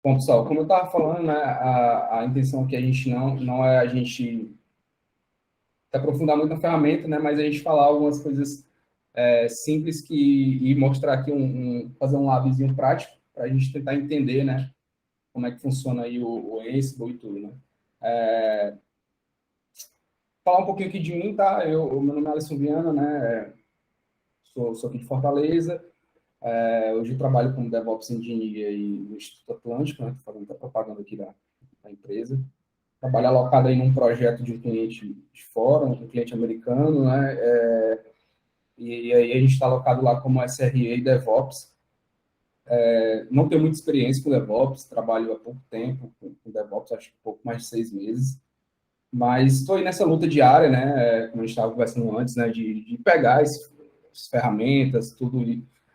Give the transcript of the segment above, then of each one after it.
Bom, pessoal, como eu estava falando, né, a intenção aqui a gente não é a gente se aprofundar muito na ferramenta, né, mas a gente falar algumas coisas simples e mostrar aqui fazer um labzinho prático para a gente tentar entender, né, como é que funciona aí o Ansible e tudo, né. Falar um pouquinho aqui de mim, tá? O meu nome é Alisson Viana, né, sou aqui de Fortaleza. Hoje eu trabalho como DevOps Engineer aí no Instituto Atlântico, né, tô fazendo muita propaganda aqui da empresa. Trabalho alocado aí num projeto de um cliente de fora, um cliente americano, né? E aí a gente está alocado lá como SRE e DevOps. Não tenho muita experiência com DevOps, trabalho há pouco tempo com DevOps, acho que pouco mais de 6 meses. Mas estou aí nessa luta diária, né? Como a gente estava conversando antes, né? De pegar as ferramentas, tudo.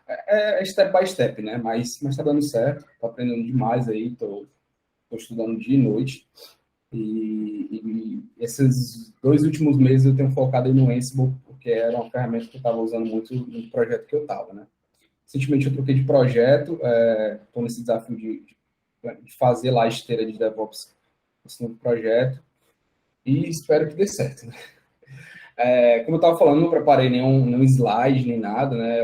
É step by step, né? Mas está dando certo, estou aprendendo demais aí, estou estudando dia e noite. E esses 2 últimos meses eu tenho focado aí no Ansible, porque era uma ferramenta que eu estava usando muito no projeto que eu estava, né? Recentemente eu troquei de projeto, estou nesse desafio de fazer lá a esteira de DevOps nesse novo projeto e espero que dê certo, né? Como eu estava falando, não preparei nenhum slide, nem nada, né?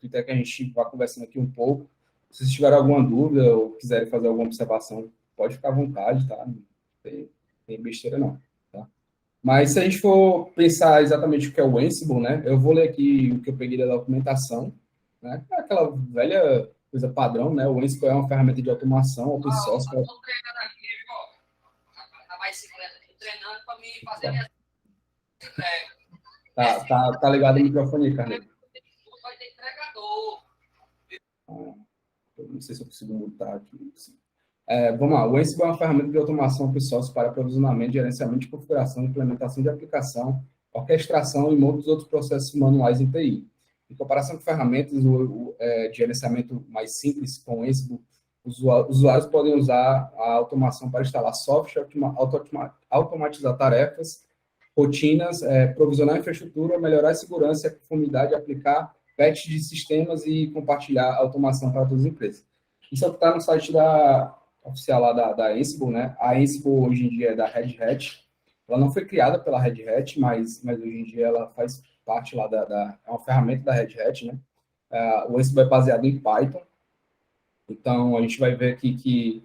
Até que a gente vá conversando aqui um pouco. Se vocês tiverem alguma dúvida ou quiserem fazer alguma observação, pode ficar à vontade, tá? Não tem besteira não, tá? Mas se a gente for pensar exatamente o que é o Ansible, né? Eu vou ler aqui o que eu peguei da documentação, né? É aquela velha coisa padrão, né? O Ansible é uma ferramenta de automação open source. Tá ligado o microfone aí, Carneiro. Não sei se eu consigo mutar aqui. Vamos lá. O Ansible é uma ferramenta de automação open source para aprovisionamento, gerenciamento de configuração, implementação de aplicação, orquestração e muitos outros processos manuais em TI. Em comparação com ferramentas de gerenciamento mais simples, com o Ansible, os usuários podem usar a automação para instalar software, automatizar tarefas, rotinas, provisionar infraestrutura, melhorar a segurança e a conformidade, aplicar patches de sistemas e compartilhar a automação para todas as empresas. Isso é o que está no site oficial lá da Ansible, né? A Ansible hoje em dia é da Red Hat. Ela não foi criada pela Red Hat, mas hoje em dia ela faz parte lá é uma ferramenta da Red Hat, né? O Ansible é baseado em Python. Então, a gente vai ver aqui que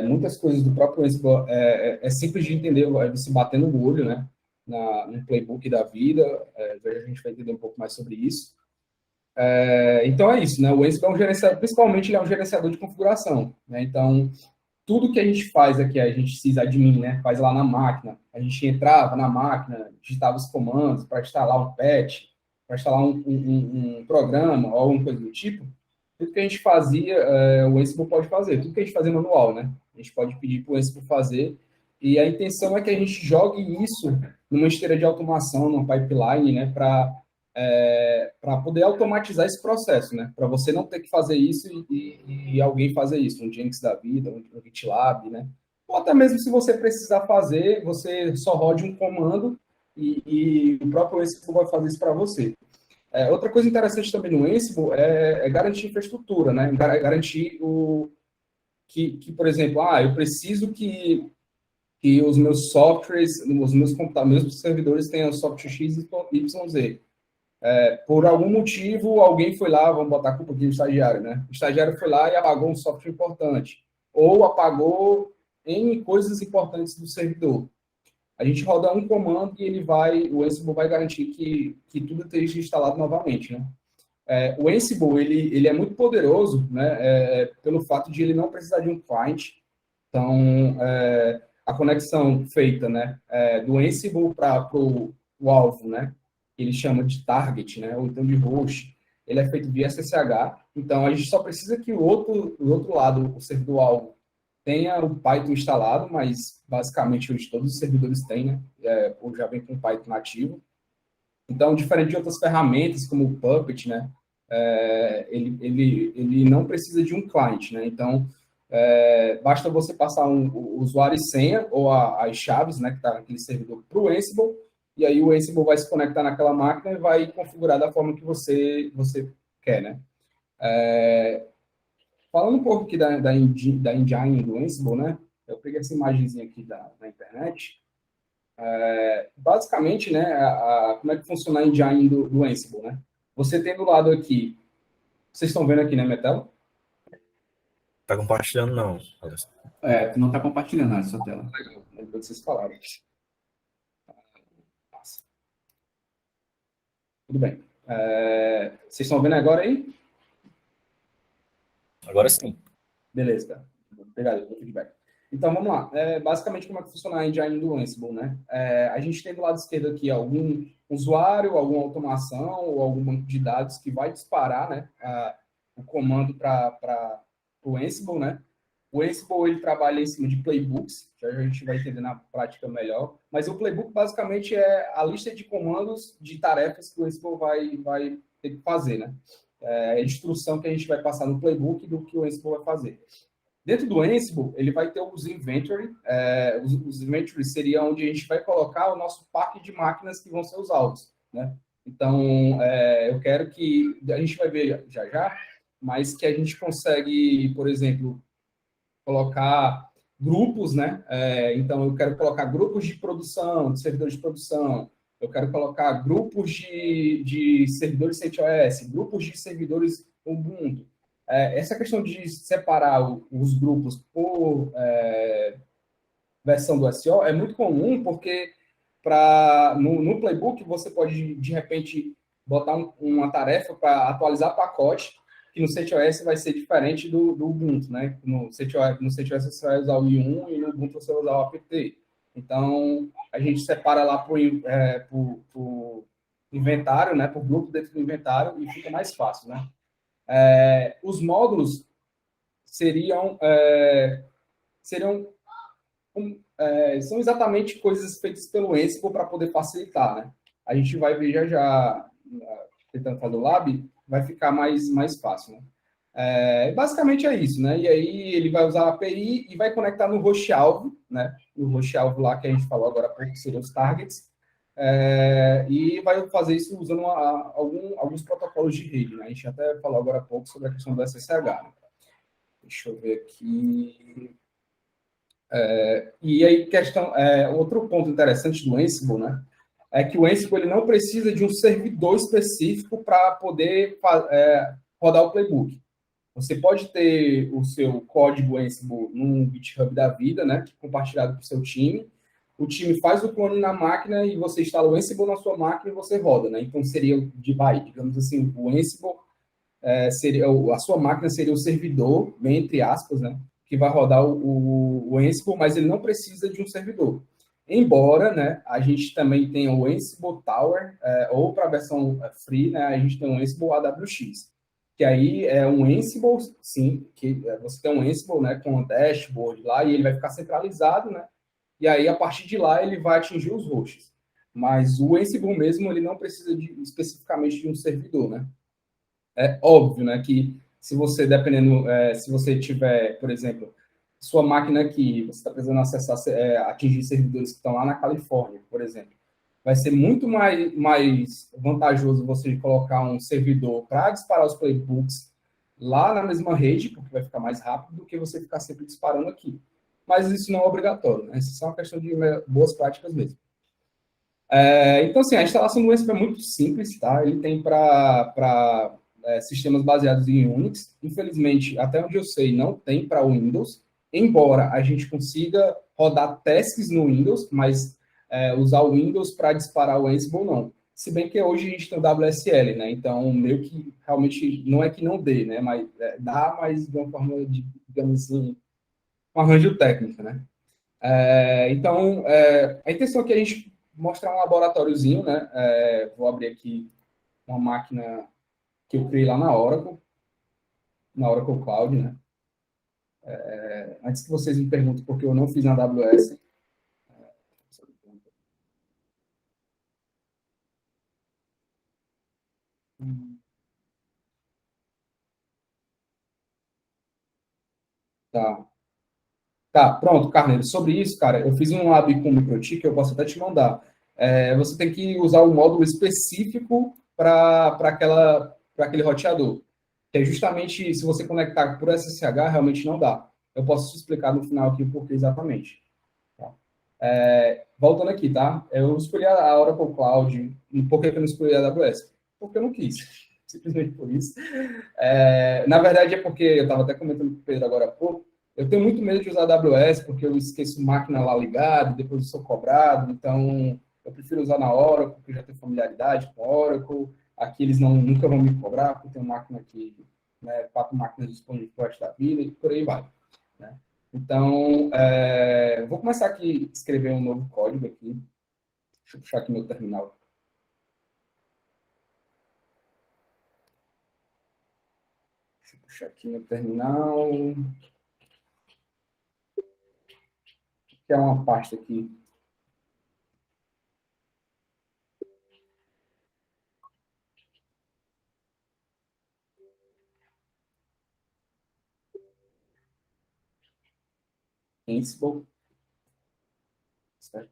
muitas coisas do próprio Ansible é simples de entender, é você batendo o olho, né? No playbook da vida. A gente vai entender um pouco mais sobre isso. Então, é isso, né? O Ansible é um gerenciador, principalmente ele é um gerenciador de configuração, né? Então, tudo que a gente faz aqui, a gente sysadmin, né? Faz lá na máquina. A gente entrava na máquina, digitava os comandos para instalar um patch, para instalar um programa ou alguma coisa do tipo. Tudo que a gente fazia, o Ansible pode fazer. Tudo que a gente fazia manual, né? A gente pode pedir para o Ansible fazer. E a intenção é que a gente jogue isso numa esteira de automação, numa pipeline, né? Para poder automatizar esse processo, né? Para você não ter que fazer isso e alguém fazer isso, um Jenkins da vida, um GitLab, né? Ou até mesmo se você precisar fazer, você só rode um comando e o próprio Ansible vai fazer isso para você. Outra coisa interessante também no Ansible é garantir infraestrutura, né? Garantir por exemplo, eu preciso que os meus softwares, os meus computadores, meus servidores tenham software X, Y, Z. Por algum motivo, alguém foi lá, vamos botar a culpa aqui no estagiário, né? O estagiário foi lá e apagou um software importante. Ou apagou N coisas importantes do servidor. A gente roda um comando e o Ansible vai garantir que tudo esteja instalado novamente, né? O Ansible, ele é muito poderoso, né? Pelo fato de ele não precisar de um client. Então, a conexão feita, né? Do Ansible para o alvo, né? Ele chama de target, né? Ou então de host. Ele é feito via SSH. Então, a gente só precisa que do outro lado, o servidor-alvo, tenha o Python instalado, mas basicamente hoje todos os servidores têm, né? Ou já vem com Python nativo. Então, diferente de outras ferramentas, como o Puppet, né? Ele não precisa de um client, né? Então, basta você passar o usuário e senha, ou as chaves, né, que está naquele servidor, para o Ansible, e aí o Ansible vai se conectar naquela máquina e vai configurar da forma que você quer, né? Falando um pouco aqui da engine do Ansible, né? Eu peguei essa imagenzinha aqui da internet. Basicamente, né, como é que funciona a engine do Ansible, né? Você tem do lado aqui, vocês estão vendo aqui, né, Metal? Tá compartilhando, não, Alisson. Tu não está compartilhando a sua tela. Legal, lembrou que vocês falaram. Tudo bem. Vocês estão vendo agora aí? Agora sim. Beleza, cara. Obrigado pelo feedback. Então, vamos lá. Basicamente, como é que funciona a engine do Ansible, né? A gente tem do lado esquerdo aqui algum usuário, alguma automação ou algum banco de dados que vai disparar, né, o comando para o Ansible, né? O Ansible, ele trabalha em cima de playbooks, que a gente vai entender na prática melhor. Mas o playbook, basicamente, é a lista de comandos de tarefas que o Ansible vai ter que fazer, né? A instrução que a gente vai passar no playbook do que o Ansible vai fazer. Dentro do Ansible, ele vai ter os inventory. Os inventory seria onde a gente vai colocar o nosso parque de máquinas que vão ser os alvos, né? Então, eu quero que... A gente vai ver já, mas que a gente consegue, por exemplo, colocar grupos, né? Então, eu quero colocar grupos de produção, de servidores de produção. Eu quero colocar grupos de servidores CentOS, grupos de servidores Ubuntu. Essa questão de separar os grupos por versão do SEO é muito comum, porque no Playbook você pode, de repente, botar uma tarefa para atualizar pacote, que no CentOS vai ser diferente do Ubuntu, né? No CentOS você vai usar o i1 e no Ubuntu você vai usar o apt. Então, a gente separa lá por inventário, né? Por grupo dentro do inventário, e fica mais fácil, né? Os módulos seriam são exatamente coisas feitas pelo Ansible para poder facilitar, né? A gente vai ver já tentando fazer o lab, vai ficar mais fácil, né? Basicamente é isso, né? E aí ele vai usar a API e vai conectar no host-alvo, né? No host-alvo lá que a gente falou agora há pouco, que seriam os targets, e vai fazer isso usando alguns protocolos de rede, né? A gente até falou agora há pouco sobre a questão do SSH, né? Deixa eu ver aqui. E aí, outro ponto interessante do Ansible, né? É que o Ansible ele não precisa de um servidor específico para poder rodar o playbook. Você pode ter o seu código Ansible num GitHub da vida, né? Compartilhado com o seu time. O time faz o clone na máquina e você instala o Ansible na sua máquina e você roda, né? Então, seria, digamos assim, o Ansible a sua máquina seria o servidor, bem entre aspas, né? Que vai rodar o Ansible, mas ele não precisa de um servidor. Embora, né, a gente também tenha o Ansible Tower, ou para a versão free, né, a gente tem o Ansible AWX, que aí é um Ansible, sim, que você tem um Ansible, né, com um dashboard lá, e ele vai ficar centralizado, né, e aí a partir de lá ele vai atingir os hosts. Mas o Ansible mesmo, ele não precisa especificamente de um servidor, né. É óbvio, né, que se você, se você tiver, por exemplo, sua máquina aqui, você está precisando acessar, atingir servidores que estão lá na Califórnia, por exemplo, vai ser muito mais vantajoso você colocar um servidor para disparar os playbooks lá na mesma rede, porque vai ficar mais rápido do que você ficar sempre disparando aqui. Mas isso não é obrigatório, né? Isso é uma questão de boas práticas mesmo. Então, assim, a instalação do Ansible é muito simples, tá? Ele tem para sistemas baseados em Unix. Infelizmente, até onde eu sei, não tem para Windows, embora a gente consiga rodar testes no Windows, mas usar o Windows para disparar o Ansible, não. Se bem que hoje a gente tem o WSL, né? Então, meio que realmente não é que não dê, né? Mas dá, mas de uma forma, digamos assim, um arranjo técnico, né? Então, a intenção aqui é a gente mostrar um laboratóriozinho, né? Vou abrir aqui uma máquina que eu criei lá na Oracle Cloud, né? Antes que vocês me perguntem por que eu não fiz na AWS. Tá, pronto, Carneiro. Sobre isso, cara, eu fiz um lab com o MikroTik que eu posso até te mandar. Você tem que usar um módulo específico para aquele roteador. que é justamente se você conectar por SSH, realmente não dá. Eu posso te explicar no final aqui o porquê exatamente. Tá? Voltando aqui, tá? Eu escolhi a Oracle Cloud. E por que eu não escolhi a AWS? Porque eu não quis. Simplesmente por isso. Na verdade, é porque eu estava até comentando com o Pedro agora há pouco. Eu tenho muito medo de usar a AWS, porque eu esqueço máquina lá ligada, depois eu sou cobrado. Então, eu prefiro usar na Oracle, porque eu já tenho familiaridade com a Oracle. Aqui eles nunca vão me cobrar, porque tem uma máquina aqui, né, 4 máquinas disponíveis para o resto da vida, e por aí vai. Né? Então, vou começar aqui a escrever um novo código aqui. Deixa eu puxar aqui meu terminal. Deixa eu puxar aqui meu terminal. Que é uma pasta aqui. Ansible. Certo?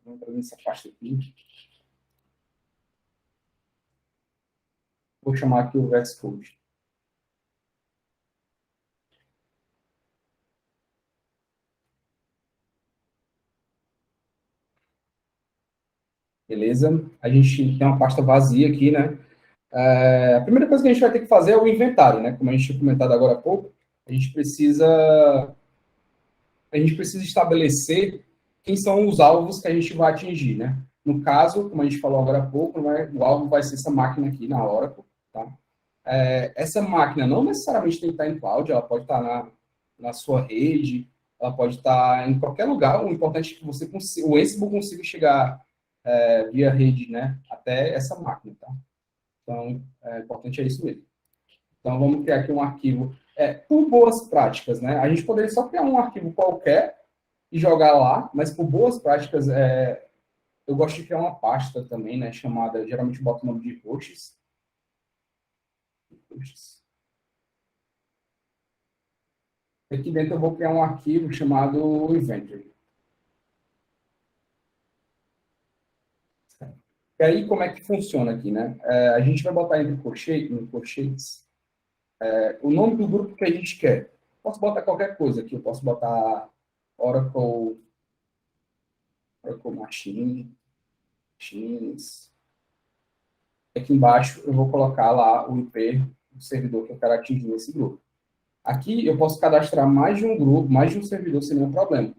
Vamos trazer essa pasta aqui. Vou chamar aqui o VS Code. Beleza? A gente tem uma pasta vazia aqui, né? A primeira coisa que a gente vai ter que fazer é o inventário, né? Como a gente tinha comentado agora há pouco, a gente precisa estabelecer quem são os alvos que a gente vai atingir, né? No caso, como a gente falou agora há pouco, né, o alvo vai ser essa máquina aqui na Oracle, tá? Essa máquina não necessariamente tem que estar em cloud, ela pode estar na sua rede, ela pode estar em qualquer lugar. O importante é que você consiga, o Ansible consiga chegar via rede, né, até essa máquina, tá? Então, o importante é isso mesmo. Então, vamos criar aqui um arquivo. Por boas práticas, né? A gente poderia só criar um arquivo qualquer e jogar lá, mas por boas práticas, eu gosto de criar uma pasta também, né? Chamada, geralmente boto o nome de hosts. Aqui dentro eu vou criar um arquivo chamado inventory. E aí, como é que funciona aqui, né? A gente vai botar entre colchetes, o nome do grupo que a gente quer. Posso botar qualquer coisa aqui. Eu posso botar Oracle Machines. Aqui embaixo eu vou colocar lá o IP do servidor que eu quero atingir nesse grupo. Aqui eu posso cadastrar mais de um grupo, mais de um servidor sem nenhum problema.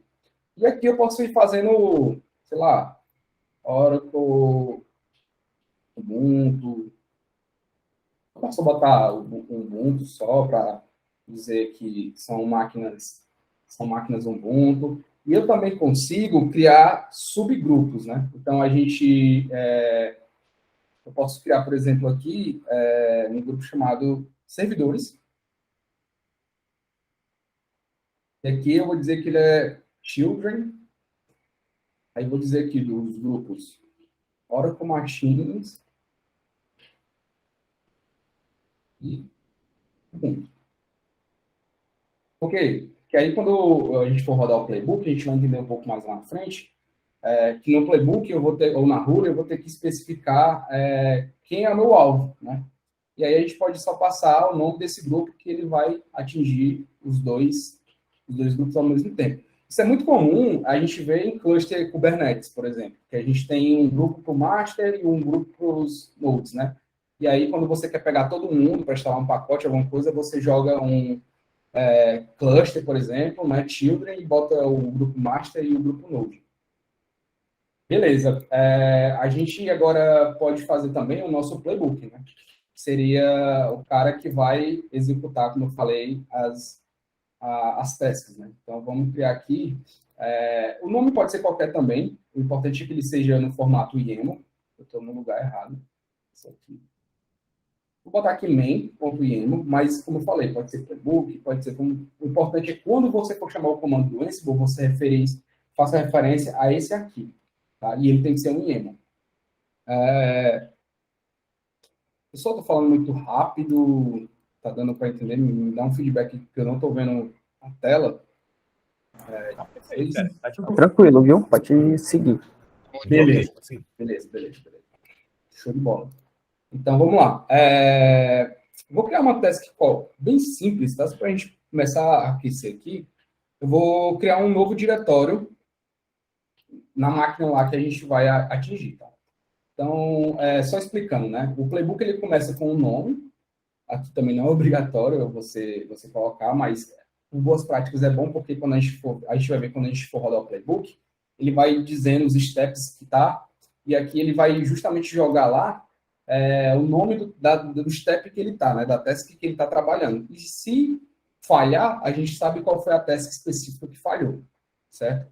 E aqui eu posso ir fazendo, sei lá, Oracle, Ubuntu. Eu posso botar o Ubuntu só para dizer que são máquinas Ubuntu. E eu também consigo criar subgrupos, né? Então, eu posso criar, por exemplo, aqui, um grupo chamado servidores. E aqui eu vou dizer que ele é children. Aí vou dizer aqui dos grupos Oracle Machines e Ubuntu. Por quê? Porque aí quando a gente for rodar o playbook, a gente vai entender um pouco mais lá na frente, que no playbook eu vou ter, ou na rule, eu vou ter que especificar quem é o meu alvo, né? E aí a gente pode só passar o nome desse grupo que ele vai atingir os dois grupos ao mesmo tempo. Isso é muito comum a gente ver em cluster Kubernetes, por exemplo, que a gente tem um grupo para o master e um grupo para os nodes, né? E aí, quando você quer pegar todo mundo para instalar um pacote, alguma coisa, você joga um cluster, por exemplo, né, children, e bota o grupo master e o grupo node. Beleza. A gente agora pode fazer também o nosso playbook, né? Seria o cara que vai executar, como eu falei, as tasks, né? Então, vamos criar aqui. O nome pode ser qualquer também. O importante é que ele seja no formato YAML. Eu estou no lugar errado. Isso aqui. Vou botar aqui main.yaml, mas, como eu falei, pode ser playbook, pode ser como... O importante é que quando você for chamar o comando do Ansible, você faça referência a esse aqui. Tá? E ele tem que ser um YAML. Eu só estou falando muito rápido, tá dando para entender? Me dá um feedback que eu não estou vendo a tela. Tranquilo, viu? Pode seguir. Beleza. Show de bola. Então, vamos lá. Vou criar uma task call bem simples, tá? Para a gente começar a aquecer aqui, eu vou criar um novo diretório na máquina lá que a gente vai atingir, tá? Então, só explicando, né? O playbook ele começa com um nome, aqui também não é obrigatório você colocar, mas por boas práticas é bom, porque quando a gente vai ver quando a gente for rodar o playbook, ele vai dizendo os steps que tá, e aqui ele vai justamente jogar lá o nome do step que ele tá, né? Da task que ele está trabalhando. E se falhar, a gente sabe qual foi a task específica que falhou, certo?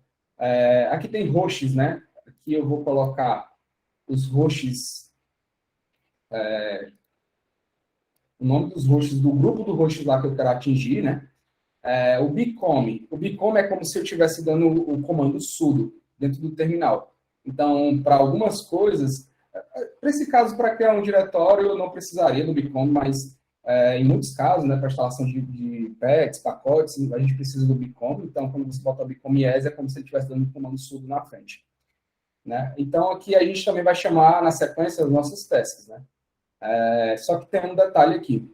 Aqui tem hosts, né? Aqui eu vou colocar os hosts, o nome dos hosts, do grupo do hosts lá que eu quero atingir, né? O Bcom. O Bcom é como se eu estivesse dando o comando sudo dentro do terminal. Então, para algumas coisas, para esse caso, para criar um diretório, eu não precisaria do Bcom, mas em muitos casos, né, para instalação de packs, pacotes, a gente precisa do Bcom. Então, quando você bota o Bcom yes, é como se ele estivesse dando o comando sudo na frente. Né? Então, aqui a gente também vai chamar, na sequência, as nossas tasks. Né? Só que tem um detalhe aqui.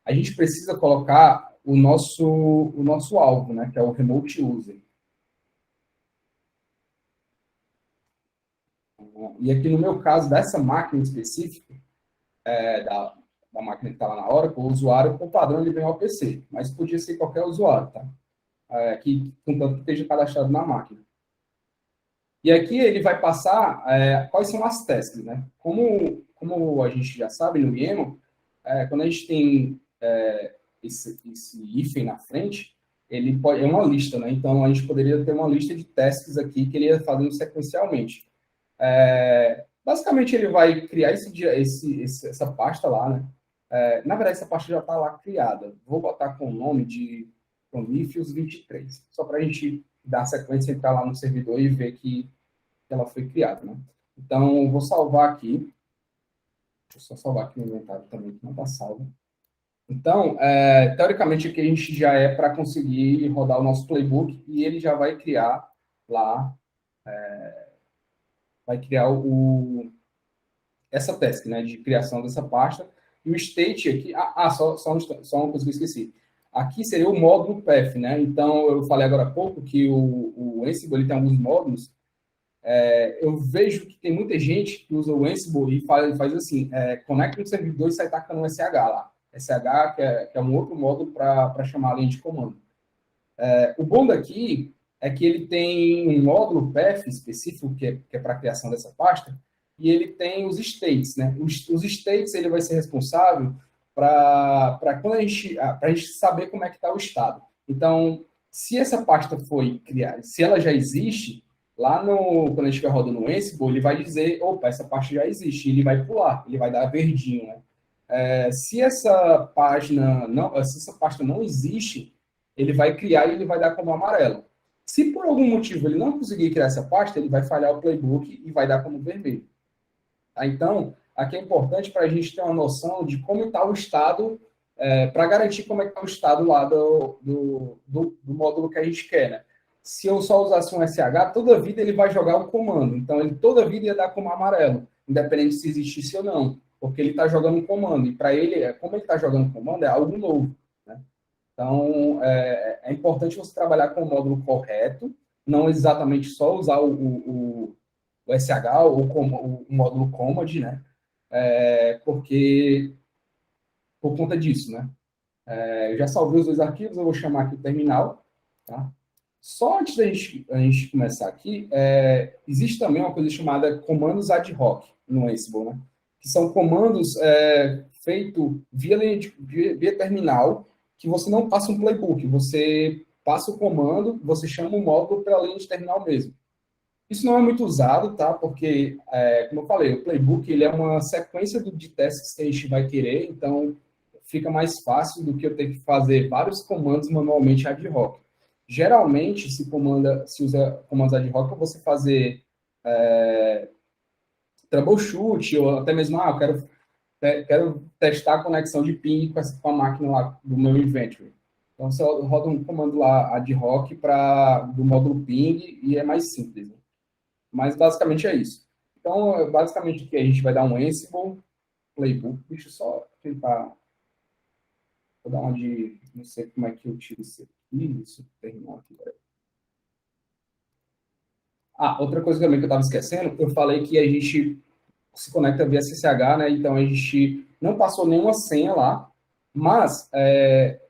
A gente precisa colocar o nosso alvo, né? Que é o remote user. E aqui, no meu caso, dessa máquina específica, da máquina que está lá na Oracle, o usuário, por padrão, ele vem ao PC. Mas podia ser qualquer usuário, tá? Contanto que esteja cadastrado na máquina. E aqui ele vai passar quais são as tasks, né? Como a gente já sabe no YAML, quando a gente tem esse hífen na frente, é uma lista, né? Então, a gente poderia ter uma lista de tasks aqui que ele ia fazendo sequencialmente. Basicamente, ele vai criar essa pasta lá, né? Na verdade, essa pasta já está lá criada. Vou botar com o nome de Prometheus 23, só para a gente dar sequência, entrar lá no servidor e ver que ela foi criada, né? Então, vou salvar aqui. Deixa eu só salvar aqui o inventário também, que não está salvo. Então, teoricamente, aqui a gente já para conseguir rodar o nosso playbook e ele já vai criar lá, essa task, né, de criação dessa pasta. E o state aqui, só uma coisa que eu esqueci. Aqui seria o módulo path, né? Então, eu falei agora há pouco que o Ansible ele tem alguns módulos. Eu vejo que tem muita gente que usa o Ansible e faz assim, conecta no servidor e sai tacando um SH lá. SH, que é um outro módulo para chamar a linha de comando. O bom daqui é que ele tem um módulo path específico, que é para a criação dessa pasta, e ele tem os states, né? Os states, ele vai ser responsável para a gente saber como é que está o estado. Então, se essa pasta foi criada, se ela já existe, lá quando a gente estiver rodando no Ansible, ele vai dizer, opa, essa pasta já existe, e ele vai pular, ele vai dar verdinho, né? Se essa pasta não existe, ele vai criar e ele vai dar como amarelo. Se por algum motivo ele não conseguir criar essa pasta, ele vai falhar o playbook e vai dar como vermelho. Então, aqui é importante para a gente ter uma noção de como está o estado, para garantir como é que está o estado lá do módulo que a gente quer, né? Se eu só usasse um SH, toda vida ele vai jogar um comando. Então, ele toda vida ia dar como amarelo, independente se existisse ou não, porque ele está jogando um comando. E para ele, como ele está jogando um comando, é algo novo. Né? Então, é importante você trabalhar com o módulo correto, não exatamente só usar o SH ou o módulo command, né? Porque, por conta disso, né? Eu já salvei os dois arquivos, eu vou chamar aqui o terminal, tá? Só antes da gente começar aqui, existe também uma coisa chamada comandos ad hoc no Ansible, né? Que são comandos feitos via terminal, que você não passa um playbook, você passa o comando, você chama o módulo pela linha de terminal mesmo. Isso não é muito usado, tá? Porque, como eu falei, o playbook ele é uma sequência de tasks que a gente vai querer, então fica mais fácil do que eu ter que fazer vários comandos manualmente ad hoc. Geralmente, se usa comandos ad hoc para você fazer troubleshoot, ou até mesmo, eu quero testar a conexão de ping com a máquina lá do meu inventory. Então, você roda um comando lá ad hoc do módulo ping e é mais simples. Né? Mas, basicamente, é isso. Então, basicamente, aqui a gente vai dar um Ansible playbook. Deixa eu só tentar Vou dar uma de... Não sei como é que eu tiro isso aqui. Isso terminou aqui. Outra coisa também que eu estava esquecendo, eu falei que a gente se conecta via SSH, né? Então a gente não passou nenhuma senha lá, mas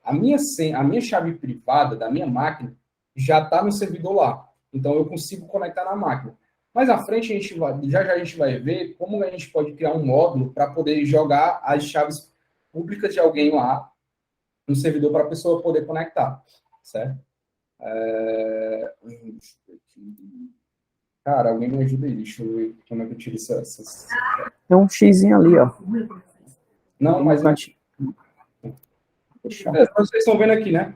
a minha senha, a minha chave privada da minha máquina já está no servidor lá. Então eu consigo conectar na máquina. Mais à frente já a gente vai ver como a gente pode criar um módulo para poder jogar as chaves públicas de alguém lá no servidor para a pessoa poder conectar, certo? Cara, alguém me ajuda aí, deixa eu ver como é que eu tiro essas... Tem um xizinho ali, ó. Não, mas... Vocês estão vendo aqui, né?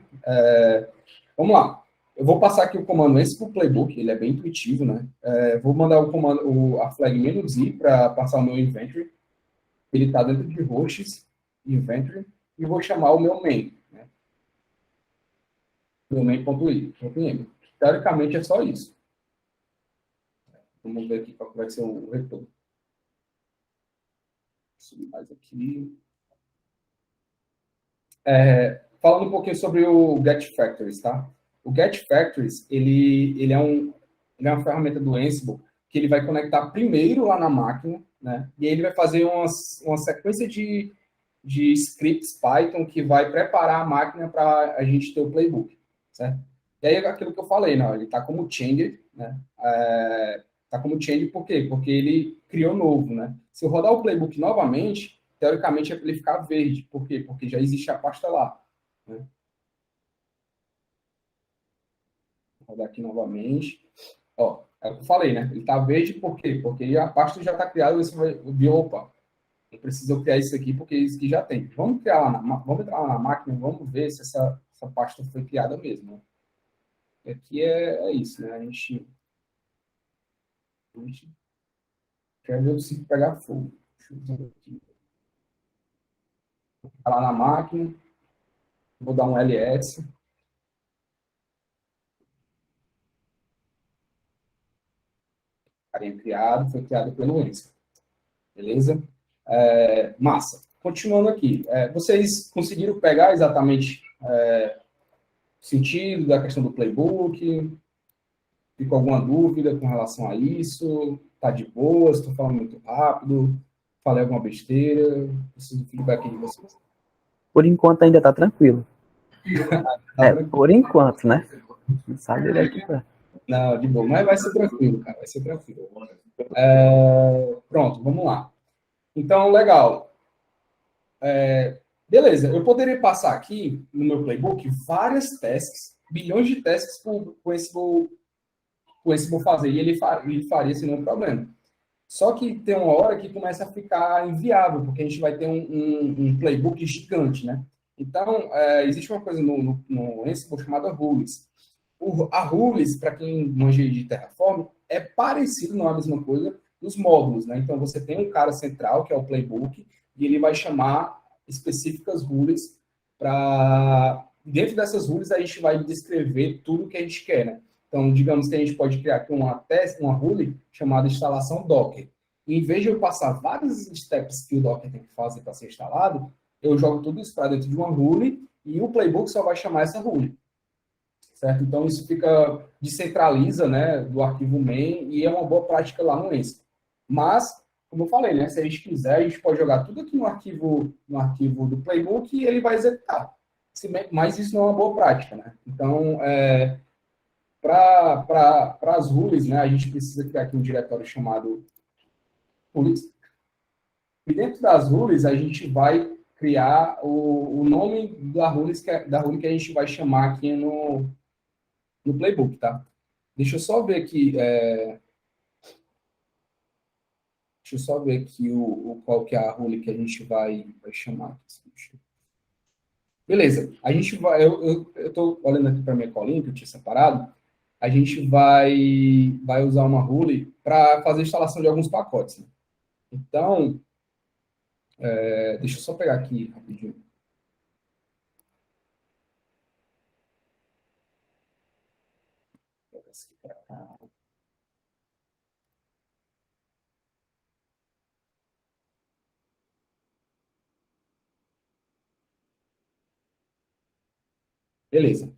Vamos lá. Eu vou passar aqui o comando esse para o playbook, ele é bem intuitivo, né? Vou mandar o comando, a flag "-i" para passar o meu inventory. Ele está dentro de hosts, inventory, e vou chamar o meu main, né? Meu main.i. Teoricamente é só isso. Vamos ver aqui qual vai ser o retorno. Vou subir mais aqui. Falando um pouquinho sobre o Get Factories, tá? O Get Factories, ele é uma ferramenta do Ansible que ele vai conectar primeiro lá na máquina, né? E aí ele vai fazer uma sequência de scripts Python que vai preparar a máquina para a gente ter o playbook, certo? E aí aquilo que eu falei, né? Ele está como change, né? Está como change por quê? Porque ele criou novo, né? Se eu rodar o playbook novamente, teoricamente é para ele ficar verde. Por quê? Porque já existe a pasta lá, né? Vou rodar aqui novamente. Ó, é o que eu falei, né? Ele está verde por quê? Porque a pasta já está criada, você vai ver, opa, eu preciso criar isso aqui porque isso aqui já tem. Vamos criar vamos entrar lá na máquina, vamos ver se essa pasta foi criada mesmo, né? E aqui é isso, né? A gente quer ver se pegar fogo. Deixa eu ver aqui. Vou lá na máquina, vou dar um ls. Carinha criado, foi criado pelo Enzo. Beleza? Massa. Continuando aqui. Vocês conseguiram pegar exatamente o sentido da questão do playbook? Ficou alguma dúvida com relação a isso? Tá de boa? Estou falando muito rápido? Falei alguma besteira? Preciso do feedback de vocês. Por enquanto ainda tá tranquilo. Tá tranquilo. Por enquanto, né? Não sabe daqui pra... Não, de boa. Mas vai ser tranquilo, cara. Vai ser tranquilo. Pronto, vamos lá. Então, legal. Beleza, eu poderia passar aqui no meu playbook várias tasks, bilhões de tasks com esse vou fazer, e ele faria sem nenhum problema. Só que tem uma hora que começa a ficar inviável, porque a gente vai ter um playbook gigante, né? Então, existe uma coisa no Ansible chamada rules. A rules, para quem manja de Terraform, é parecido, não é a mesma coisa, dos módulos, né? Então, você tem um cara central, que é o playbook, e ele vai chamar específicas rules para... Dentro dessas rules, a gente vai descrever tudo que a gente quer, né? Então, digamos que a gente pode criar aqui uma rule chamada instalação Docker. E, em vez de eu passar vários steps que o Docker tem que fazer para ser instalado, eu jogo tudo isso para dentro de uma rule e o playbook só vai chamar essa rule. Certo? Então, isso descentraliza, né, do arquivo main e é uma boa prática lá no Ansible. Mas, como eu falei, né, se a gente quiser, a gente pode jogar tudo aqui no arquivo do playbook e ele vai executar. Mas isso não é uma boa prática, né? Então, para as rules, né, a gente precisa criar aqui um diretório chamado rules. E dentro das rules, a gente vai criar o nome da rule que a gente vai chamar aqui no playbook, tá? Deixa eu só ver aqui, deixa eu só ver aqui qual que é a rule que a gente vai chamar aqui. Beleza, a gente vai, eu estou olhando aqui para minha colinha, que eu tinha separado, a gente vai usar uma rule para fazer a instalação de alguns pacotes, né? Então, deixa eu só pegar aqui rapidinho. Beleza.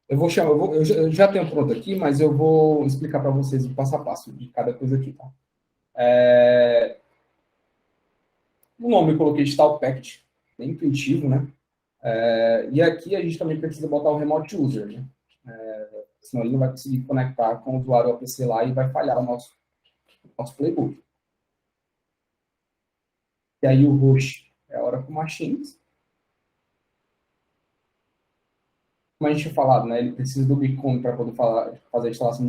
Eu já tenho pronto aqui, mas eu vou explicar para vocês o passo a passo de cada coisa aqui, tá? O nome eu coloquei Install Package, bem intuitivo, né? E aqui a gente também precisa botar o Remote User, né? Senão ele não vai conseguir conectar com o usuário ao PC lá e vai falhar o nosso playbook. E aí o host é a Oracle Machines. Como a gente tinha falado, né? Ele precisa do beacon para poder fazer a instalação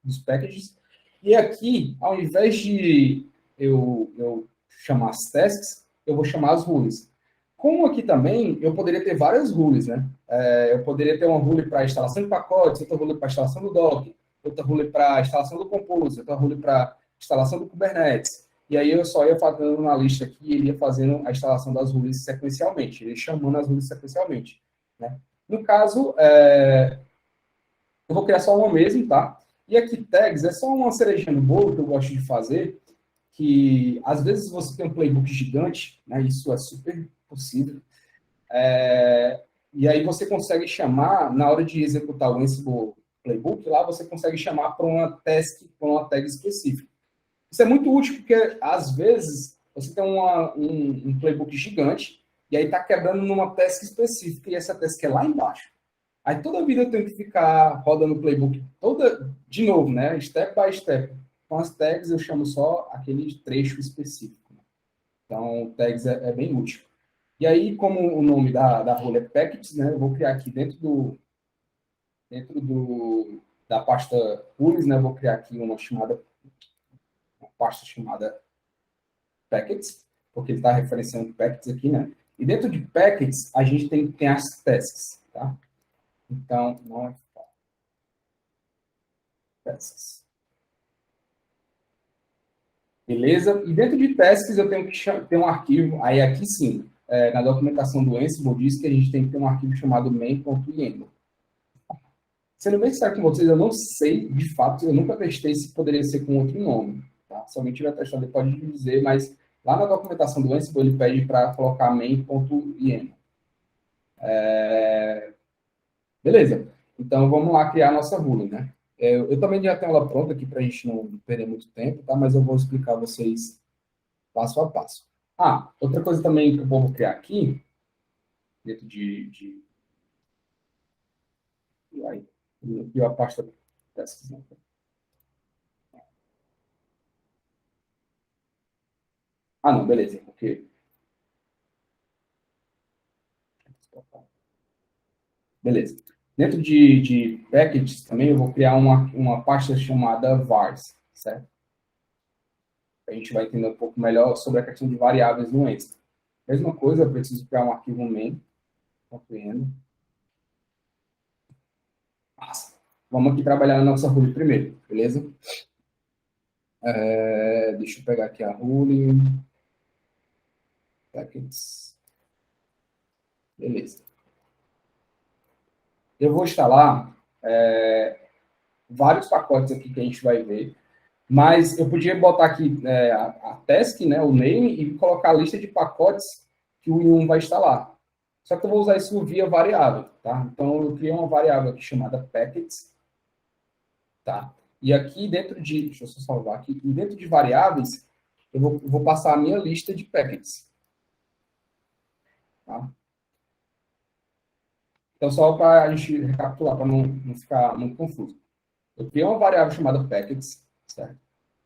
dos packages. E aqui, ao invés de eu chamar as tasks, eu vou chamar as rules. Como aqui também, eu poderia ter várias rules, né? Eu poderia ter uma rule para instalação de pacotes, outra rule para instalação do Docker, outra rule para instalação do Compose, outra rule para instalação do Kubernetes. E aí eu só ia fazendo na lista aqui e ele ia fazendo a instalação das rules sequencialmente, ele ia chamando as rules sequencialmente, né? No caso, eu vou criar só uma mesmo, tá? E aqui, tags, é só uma cerejinha no bolo que eu gosto de fazer, que às vezes você tem um playbook gigante, né? Isso é super possível. E aí você consegue chamar, na hora de executar o Ansible Playbook, lá você consegue chamar para uma task, para uma tag específica. Isso é muito útil, porque às vezes você tem um playbook gigante, e aí está quebrando numa task específica, e essa task é lá embaixo. Aí toda vida eu tenho que ficar rodando o playbook de novo, né? Step by step. Com as tags eu chamo só aquele trecho específico. Então, tags é bem útil. E aí, como o nome da role é packages, né? Eu vou criar aqui dentro da pasta rules, né? Eu vou criar aqui uma pasta chamada packets, porque ele está referenciando packets aqui, né? E dentro de packets, a gente tem as tasks, tá? Então, não é tasks. Beleza? E dentro de tasks, eu tenho que ter um arquivo, aí aqui sim, na documentação do Ansible, diz que a gente tem que ter um arquivo chamado main.yaml. Sendo bem sincero com vocês, eu não sei, de fato, eu nunca testei se poderia ser com outro nome. Tá? Se alguém tiver testado, ele pode me dizer, mas lá na documentação do Ansible, ele pede para colocar main.yaml. Beleza. Então, vamos lá criar a nossa rule, né? Eu também já tenho ela pronta aqui para a gente não perder muito tempo, tá? Mas eu vou explicar a vocês passo a passo. Outra coisa também que eu vou criar aqui, dentro de aí, aqui a pasta tasks, né? Não, beleza, porque... Beleza. Dentro de packages também eu vou criar uma pasta chamada vars, certo? A gente vai entender um pouco melhor sobre a questão de variáveis no Ansible. Mesma coisa, eu preciso criar um arquivo main, compreendo. Vamos aqui trabalhar na nossa rule primeiro, beleza? Deixa eu pegar aqui a rule. Packets. Beleza. Eu vou instalar vários pacotes aqui que a gente vai ver, mas eu podia botar aqui a task, né, o name, e colocar a lista de pacotes que o Yum vai instalar. Só que eu vou usar isso via variável, tá? Então, eu criei uma variável aqui chamada packets, tá? E aqui dentro deixa eu só salvar aqui, e dentro de variáveis, eu vou passar a minha lista de packets. Tá? Então, só para a gente recapitular, para não ficar muito confuso. Eu criei uma variável chamada packets, certo?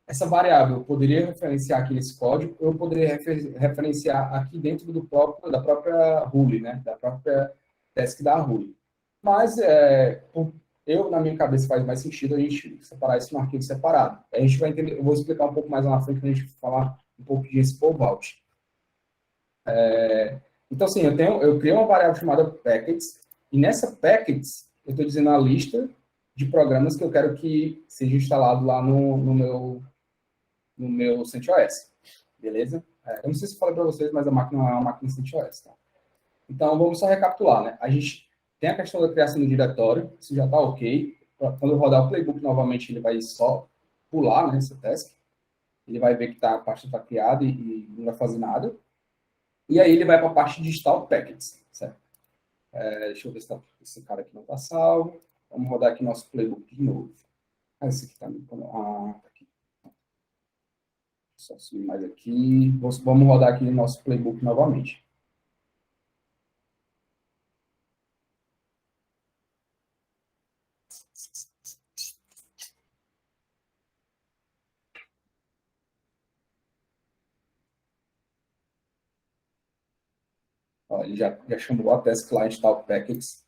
Essa variável eu poderia referenciar aqui nesse código, ou eu poderia referenciar aqui dentro da própria rule, né? Da própria task da rule. Mas, na minha cabeça, faz mais sentido a gente separar isso num arquivo separado. A gente vai entender, eu vou explicar um pouco mais lá na frente, quando a gente falar um pouco de Ansible Vault. Então, assim, eu criei uma variável chamada packets, e nessa packets, eu estou dizendo a lista de programas que eu quero que seja instalado lá no meu CentOS. Beleza? Eu não sei se eu falei para vocês, mas a máquina é uma máquina CentOS. Tá? Então, vamos só recapitular. Né? A gente tem a questão da criação do diretório, isso já está ok. Quando eu rodar o playbook novamente, ele vai só pular, né, essa task. Ele vai ver que a pasta está criada e não vai fazer nada. E aí ele vai para a parte de install packets, certo? Deixa eu ver se esse cara aqui não está salvo. Vamos rodar aqui nosso playbook de novo. Esse aqui está me... tá aqui. Só subir mais aqui. Vamos rodar aqui nosso playbook novamente. Ó, ele já chamou a test client install packets.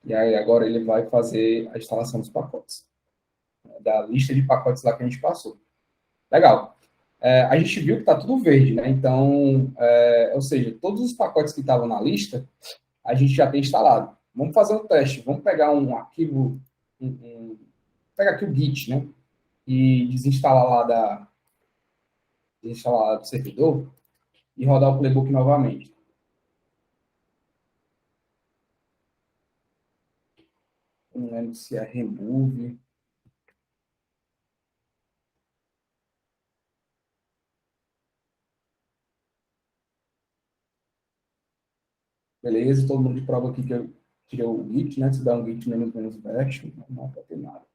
E aí agora ele vai fazer a instalação dos pacotes. Da lista de pacotes lá que a gente passou. Legal. A gente viu que está tudo verde, né? Então, ou seja, todos os pacotes que estavam na lista, a gente já tem instalado. Vamos fazer um teste. Vamos pegar um arquivo, pega aqui o Git, né? E desinstalar lá do servidor e rodar o playbook novamente. Não lembro se é remove. Beleza, todo mundo prova aqui que eu tirei o Git, né? Se dá um Git menos bash, não vai ter nada.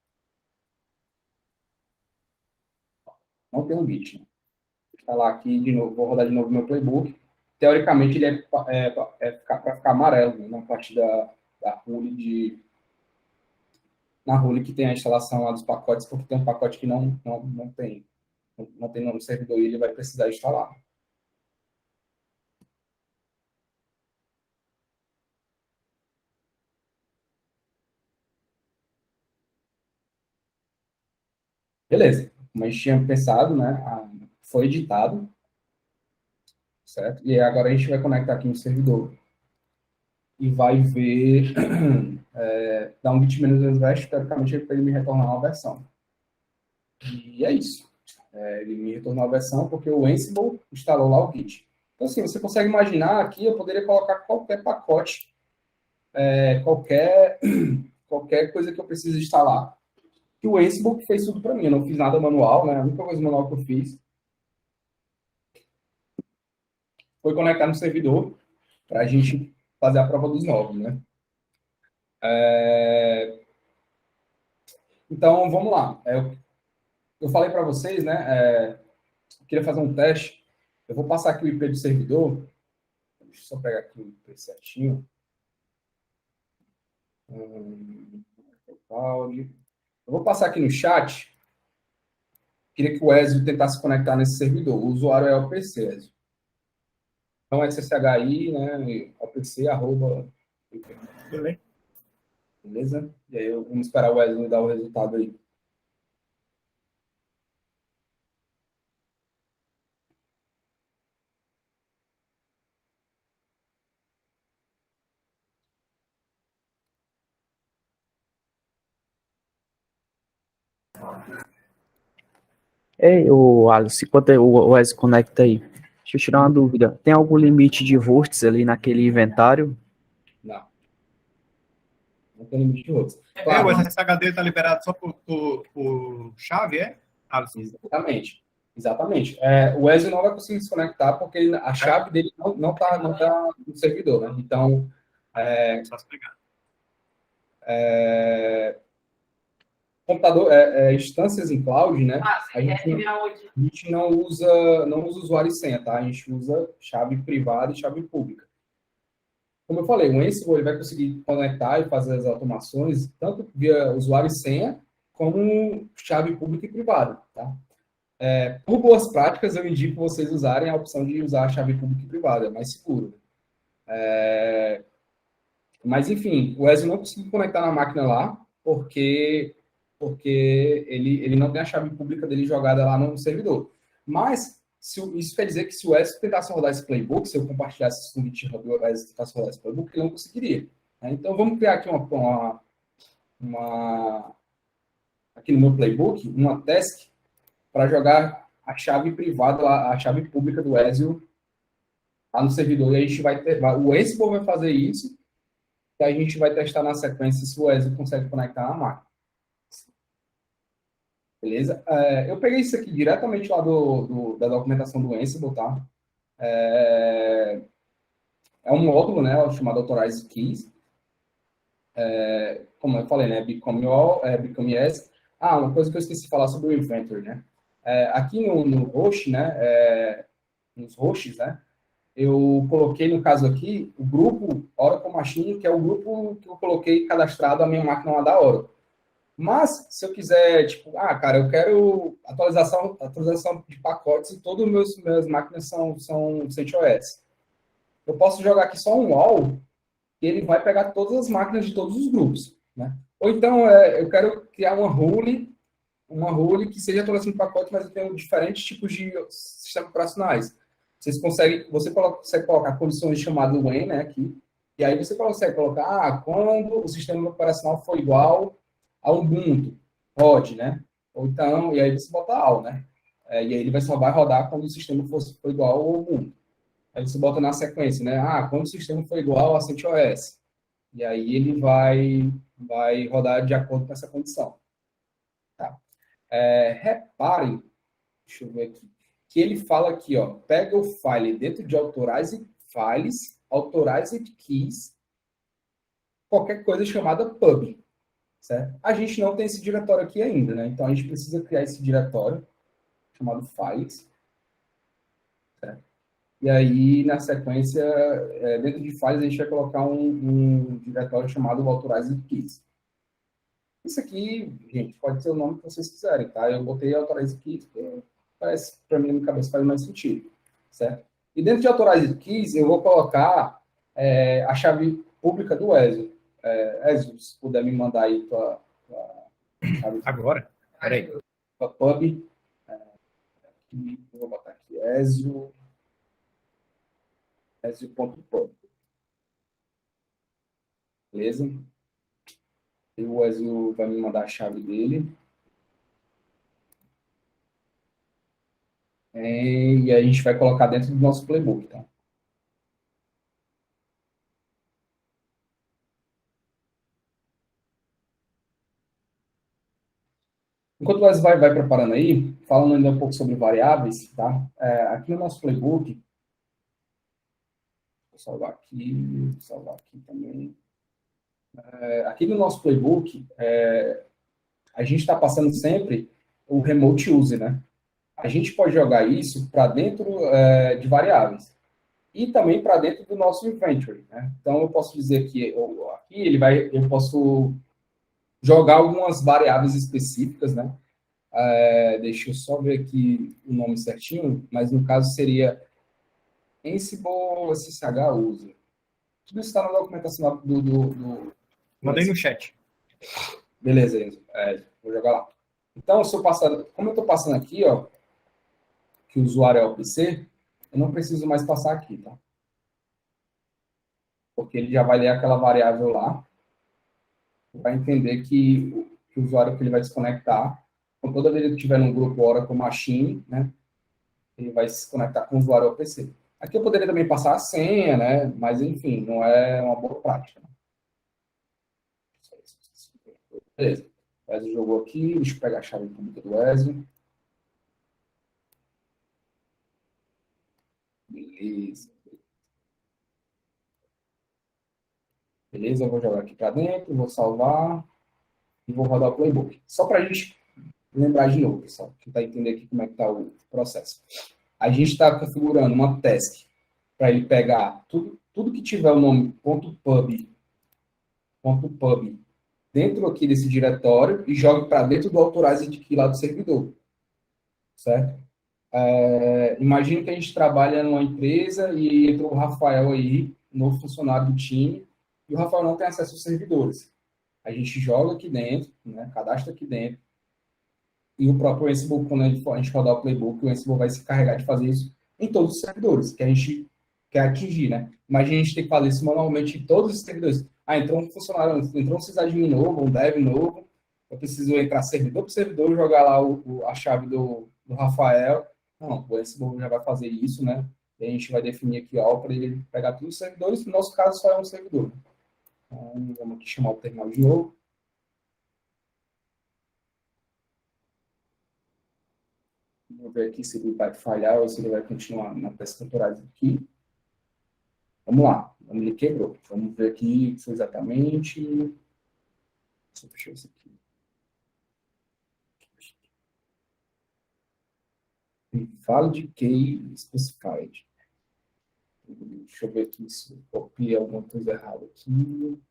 Não tem um Git, né? Vou instalar aqui de novo, vou rodar de novo meu playbook. Teoricamente, ele para ficar amarelo, né? Na parte da rule na rule que tem a instalação lá dos pacotes, porque tem um pacote que não tem no servidor e ele vai precisar instalar. Beleza, como a gente tinha pensado, né? Foi editado, certo? E agora a gente vai conectar aqui no servidor e vai ver, dar um git menos rest, teoricamente, para ele me retornar uma versão. E é isso. Ele me retornou a versão porque o Ansible instalou lá o Git. Então, assim, você consegue imaginar aqui, eu poderia colocar qualquer pacote, qualquer coisa que eu precise instalar. E o Ansible fez tudo para mim. Eu não fiz nada manual, né? A única coisa manual que eu fiz foi conectar no servidor para a gente fazer a prova dos novos, né? Então, vamos lá. Eu falei para vocês, né? Eu queria fazer um teste. Eu vou passar aqui o IP do servidor. Deixa eu só pegar aqui o IP certinho. Eu vou passar aqui no chat. Queria que o Ezio tentasse conectar nesse servidor. O usuário é o PC, Ezio. Então é SSHI, né? OPC, arroba. Beleza? E aí vamos esperar o Ezio dar o resultado aí. Ei, o Alice, enquanto o Wes conecta aí, deixa eu tirar uma dúvida. Tem algum limite de vórtices ali naquele inventário? Não. Não tem limite de outros. Claro, o SSHD está liberado só por chave, é? Alisson? Exatamente. O Ezio não vai conseguir se conectar porque a chave dele não tá no servidor, né? Então, Só se pegar. computador, instâncias em cloud, né? A gente não usa usuário e senha, tá? A gente usa chave privada e chave pública. Como eu falei, o Ansible ele vai conseguir conectar e fazer as automações tanto via usuário e senha, como chave pública e privada, tá? Por boas práticas, eu indico vocês usarem a opção de usar a chave pública e privada, é mais seguro. Mas, enfim, o Ezio não conseguiu conectar na máquina lá, porque ele não tem a chave pública dele jogada lá no servidor. Mas, isso quer dizer que se o Ezio tentasse rodar esse playbook, se eu compartilhasse isso no GitHub e o Ezio tentasse rodar esse playbook, ele não conseguiria. Né? Então, vamos criar aqui aqui no meu playbook, uma task para jogar a chave privada, lá, a chave pública do Ezio lá no servidor. E a gente o Ansible vai fazer isso, e a gente vai testar na sequência se o Ezio consegue conectar na máquina. Beleza? Eu peguei isso aqui diretamente lá da documentação do Ansible, tá? É um módulo, né, chamado Authorized Keys. Como eu falei, né, Become All, Become Yes. Uma coisa que eu esqueci de falar sobre o Inventory, né? Aqui no host, né, nos hosts, né, eu coloquei, no caso aqui, o grupo Oracle Machine, que é o grupo que eu coloquei cadastrado a minha máquina lá da Oracle. Mas, se eu quiser, tipo, cara, eu quero atualização de pacotes e todas as minhas máquinas são CentOS. Eu posso jogar aqui só um all e ele vai pegar todas as máquinas de todos os grupos, né? Ou então, eu quero criar uma rule que seja atualização de pacote, mas eu tenho diferentes tipos de sistemas operacionais. Você consegue colocar condições de chamada when, né, aqui, e aí você consegue colocar quando o sistema operacional for igual ao Ubuntu, pode, né? Ou então, e aí você bota all, né? E aí ele só vai rodar quando o sistema for igual ao Ubuntu. Aí você bota na sequência, né? Quando o sistema for igual a CentOS. E aí ele vai rodar de acordo com essa condição. Tá? Reparem, deixa eu ver aqui, que ele fala aqui, ó, pega o file dentro de Authorized Files, Authorized Keys, qualquer coisa chamada pub. Certo? A gente não tem esse diretório aqui ainda, né? Então a gente precisa criar esse diretório chamado files. Certo? E aí, na sequência, dentro de files, a gente vai colocar um diretório chamado Authorized Keys. Isso aqui, gente, pode ser o nome que vocês quiserem, tá? Eu botei Authorized Keys, porque parece, para mim, na minha cabeça, faz mais sentido, certo? E dentro de Authorized Keys, eu vou colocar a chave pública do ESO. ESO, se puder me mandar aí tua chave. Agora? Peraí. Tua pub. Eu vou botar aqui, ESO.pub. Beleza? E o ESO vai me mandar a chave dele. E aí a gente vai colocar dentro do nosso playbook, tá? Enquanto o ESO vai preparando aí, falando ainda um pouco sobre variáveis, tá? Aqui no nosso playbook, vou salvar aqui também. Aqui no nosso playbook, a gente está passando sempre o remote use, né? A gente pode jogar isso para dentro de variáveis e também para dentro do nosso inventory, né? Então, eu posso dizer que aqui eu posso jogar algumas variáveis específicas, né? Deixa eu só ver aqui o nome certinho, mas no caso seria Ansible SSH user. Tudo isso está na documentação do Mandei no chat. Beleza, Enzo. Vou jogar lá. Então, como eu estou passando aqui, ó, que o usuário é o PC, eu não preciso mais passar aqui, tá? Porque ele já vai ler aquela variável lá, vai entender que o usuário que ele vai desconectar, então, toda vez que tiver num grupo Oracle Machine, né, ele vai se conectar com o usuário ao PC. Aqui eu poderia também passar a senha, né, mas enfim, não é uma boa prática. Né? Beleza. O Ezio jogou aqui, deixa eu pegar a chave pública do Ezio. Beleza. Beleza, eu vou jogar aqui para dentro, vou salvar e vou rodar o playbook. Só para a gente lembrar de novo, pessoal, tentar entender aqui como é que está o processo. A gente está configurando uma task para ele pegar tudo que tiver o nome .pub dentro aqui desse diretório e jogue para dentro do authorized key lá do servidor. Certo? Imagina que a gente trabalha numa empresa e entrou o Rafael aí, novo funcionário do time, e o Rafael não tem acesso aos servidores. A gente joga aqui dentro, né, cadastra aqui dentro, e o próprio Ansible, quando a gente rodar o playbook, o Ansible vai se carregar de fazer isso em todos os servidores que a gente quer atingir, né? Imagina a gente ter que fazer isso manualmente em todos os servidores. Entrou um funcionário, entrou um sysadmin novo, um dev novo, eu preciso entrar servidor por servidor, jogar lá a chave do Rafael. Não, o Ansible já vai fazer isso, né? E a gente vai definir aqui ó, para ele pegar todos os servidores, no nosso caso só é um servidor. Então, vamos aqui chamar o terminal de novo. Vou ver aqui se ele vai falhar ou se ele vai continuar na pesca temporária aqui. Vamos lá. Ele quebrou. Vamos ver aqui o que foi exatamente. Deixa eu fechar isso aqui. Invalid key specified. Deixa eu ver aqui se eu copiei alguma coisa errada aqui.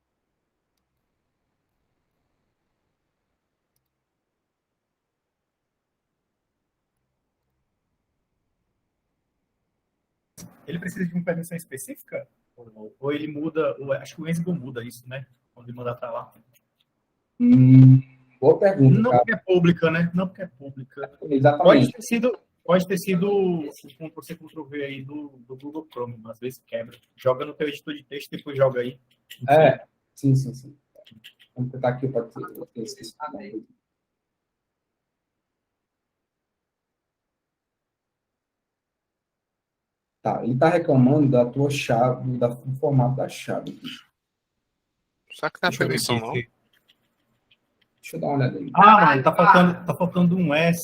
Ele precisa de uma permissão específica? Ou ele muda? Acho que o Ansible muda isso, né? Quando ele mandar para lá. Boa pergunta, Não cara. porque é pública, né? Não porque é pública. Exatamente. Pode ter sido o você Ctrl+V aí do Google Chrome, às vezes quebra. Joga no teu editor de texto e depois joga aí. Sim. Vamos tentar aqui para ter esquecido. Tá, ele está reclamando da tua chave, do formato da chave. Será que não é Deixa eu ver permissão, aqui. não? Deixa eu dar uma olhada aí. Mano, tá faltando um S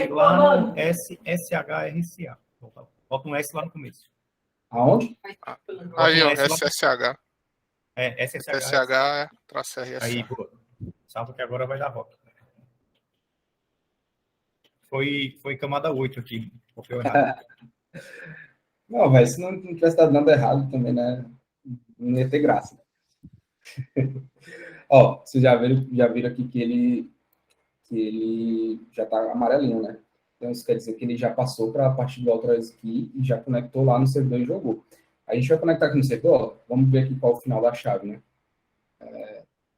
lá no SHRCA. Falta um S lá no começo. Aonde? Aí, ó, S lá- SSH. SSH. SSH traço RS. Aí, boa. Salva que agora vai dar rock. Foi camada 8 aqui. Copiou errado. Não, velho, se não tivesse dado nada errado também, né? Não ia ter graça. Ó, vocês já viram aqui que ele já tá amarelinho, né? Então isso quer dizer que ele já passou para a parte do Authorized Key e já conectou lá no servidor e jogou. A gente vai conectar aqui no servidor, vamos ver aqui qual é o final da chave, né?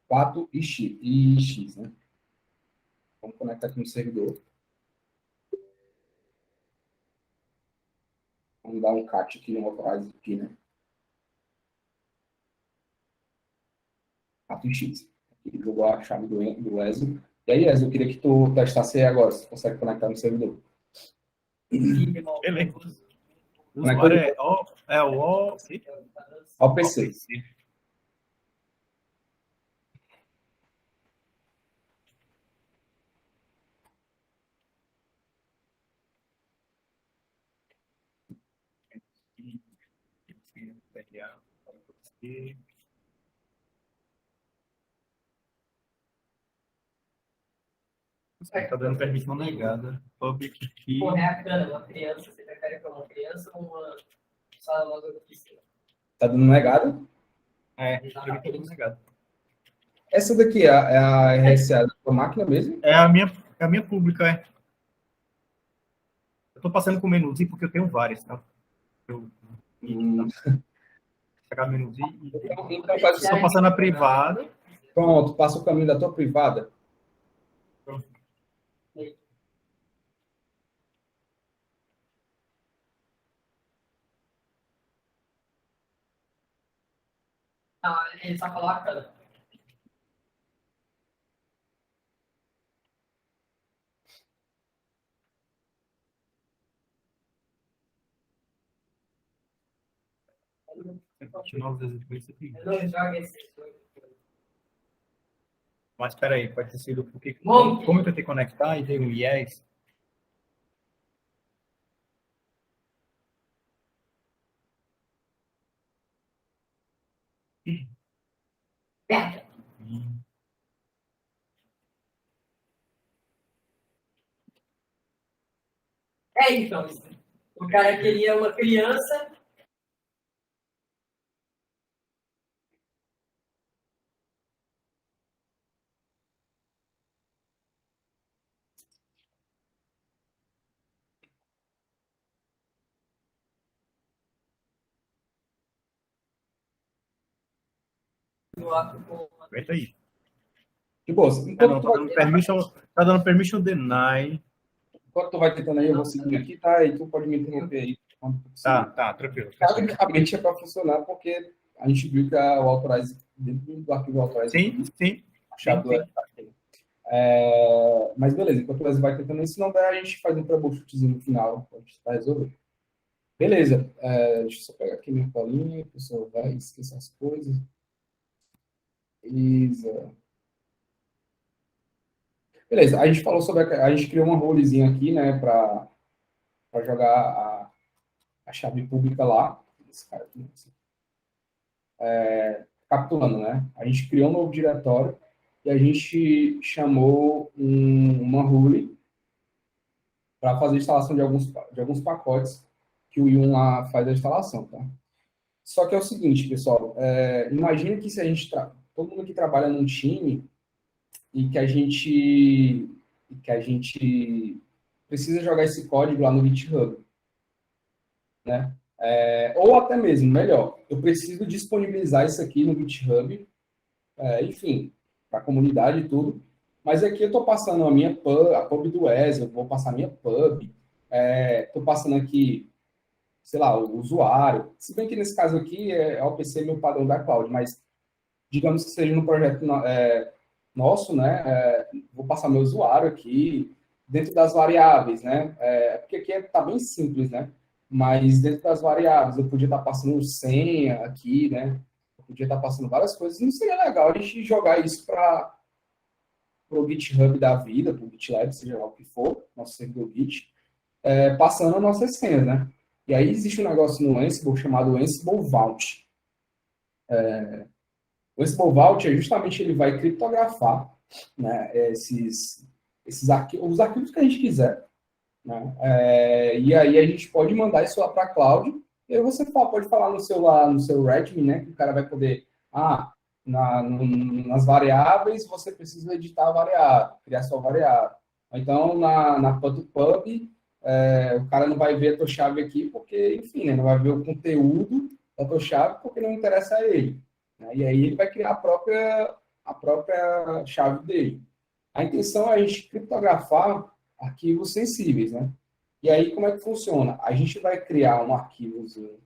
4 e X, né? Vamos conectar aqui no servidor. Vamos dar um cat aqui no Authorized Key, né? 4 e X. Ele jogou a chave do ESO. E aí, ESO, eu queria que tu testasse aí agora, se tu consegue conectar no servidor. Beleza. O usuário é o Ao PC. Tá dando permissão negada. Public key. Uma criança, você prefere para uma criança ou uma sala logo da piscina? Tá dando negado? Tá dando negado. Essa daqui é a RSA da tua máquina mesmo? É a minha pública, é. Eu tô passando com o menuzinho porque eu tenho várias, tá? Pegar o menuzinho e... Então faz Estou passando a privada. Pronto, passa o caminho da tua privada. Ele só coloca. Eu não jogo esse. Mas espera aí, pode ter sido porque como eu tentei conectar e dei um yes. Então, o cara queria uma criança. Aguenta aí. Que boa. Não, tá dando permission deny. Enquanto tu vai tentando aí, eu vou seguir aqui, tá? E tu pode me interromper aí. Tá, tranquilo. Basicamente é para funcionar, porque a gente viu que o Authorize, dentro do arquivo Authorize, Sim. a chave do mas beleza, enquanto o Wesley vai tentando isso, se não der, a gente faz um troubleshootzinho no final, pra gente resolver. Beleza, deixa eu só pegar aqui minha colinha, o pessoal vai esquecer as coisas. Beleza, a gente falou sobre, a gente criou uma rolezinha aqui, né, para para jogar a chave pública lá. Esse cara aqui, assim. Capitulando, né? A gente criou um novo diretório e a gente chamou uma rule para fazer a instalação de alguns pacotes que o Yun lá faz a instalação, tá? Só que é o seguinte, pessoal, imagina que se a gente todo mundo que trabalha num time e que a gente precisa jogar esse código lá no GitHub, né? Ou até mesmo, melhor, eu preciso disponibilizar isso aqui no GitHub, enfim, para a comunidade e tudo, mas aqui eu estou passando a pub do Wesley, eu vou passar a minha pub, estou passando aqui, sei lá, o usuário, se bem que nesse caso aqui é o PC meu padrão da cloud, mas digamos que seja no projeto nosso, né, vou passar meu usuário aqui, dentro das variáveis, né, porque aqui está bem simples, né, mas dentro das variáveis eu podia estar passando senha aqui, né, eu podia estar passando várias coisas, não seria legal a gente jogar isso para o GitHub da vida, para o GitLab, seja lá o que for, nosso servidor Git, passando as nossas senhas, né, e aí existe um negócio no Ansible chamado Ansible Vault. O Ansible Vault justamente ele vai criptografar, né, esses arquivos, os arquivos que a gente quiser, né, e aí a gente pode mandar isso lá para a cloud, e aí você pode falar no seu README, né, que o cara vai poder, nas variáveis você precisa editar a variável, criar sua variável. Então, na pub, o cara não vai ver a tua chave aqui, porque, enfim, né, não vai ver o conteúdo da tua chave, porque não interessa a ele. Né? E aí ele vai criar a própria chave dele. A intenção é a gente criptografar arquivos sensíveis, né? E aí, como é que funciona? A gente vai criar um arquivozinho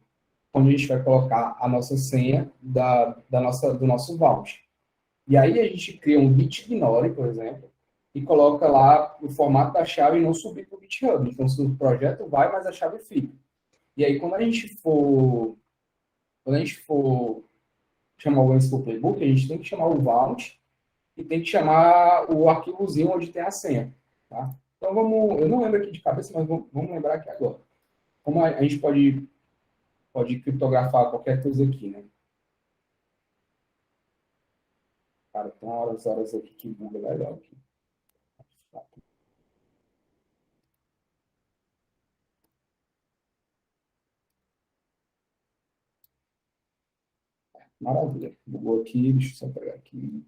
onde a gente vai colocar a nossa senha do nosso vault. E aí a gente cria um gitignore, por exemplo, e coloca lá o formato da chave e não subir para o GitHub. Então, se o projeto vai, mas a chave fica. E aí, quando a gente for chamar o Ansible Playbook, a gente tem que chamar o vault e tem que chamar o arquivozinho onde tem a senha. Tá? Então, eu não lembro aqui de cabeça, mas vamos lembrar aqui agora. Como a gente pode criptografar qualquer coisa aqui, né? Cara, tem horas aqui que buga legal aqui. Maravilha. Bugou aqui, deixa eu só pegar aqui.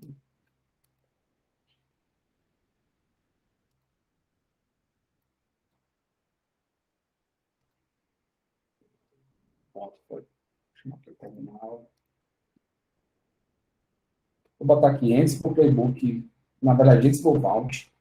Pronto, foi. Deixa eu marcar o terminal. Vou botar aqui Ansible Playbook, na verdade, Ansible Vault.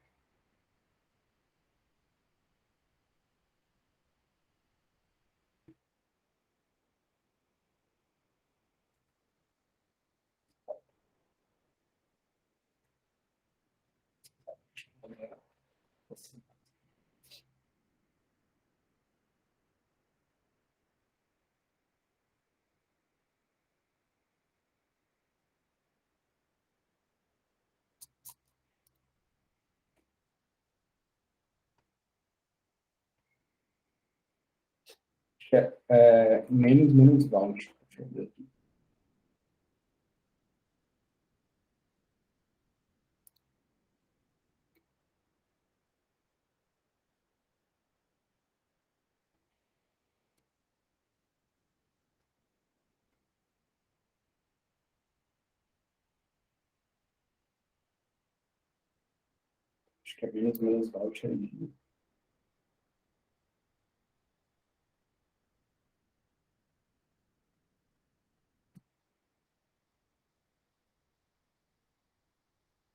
Menos Vault. Deixa eu ver aqui. Acho que é menos Vault aí.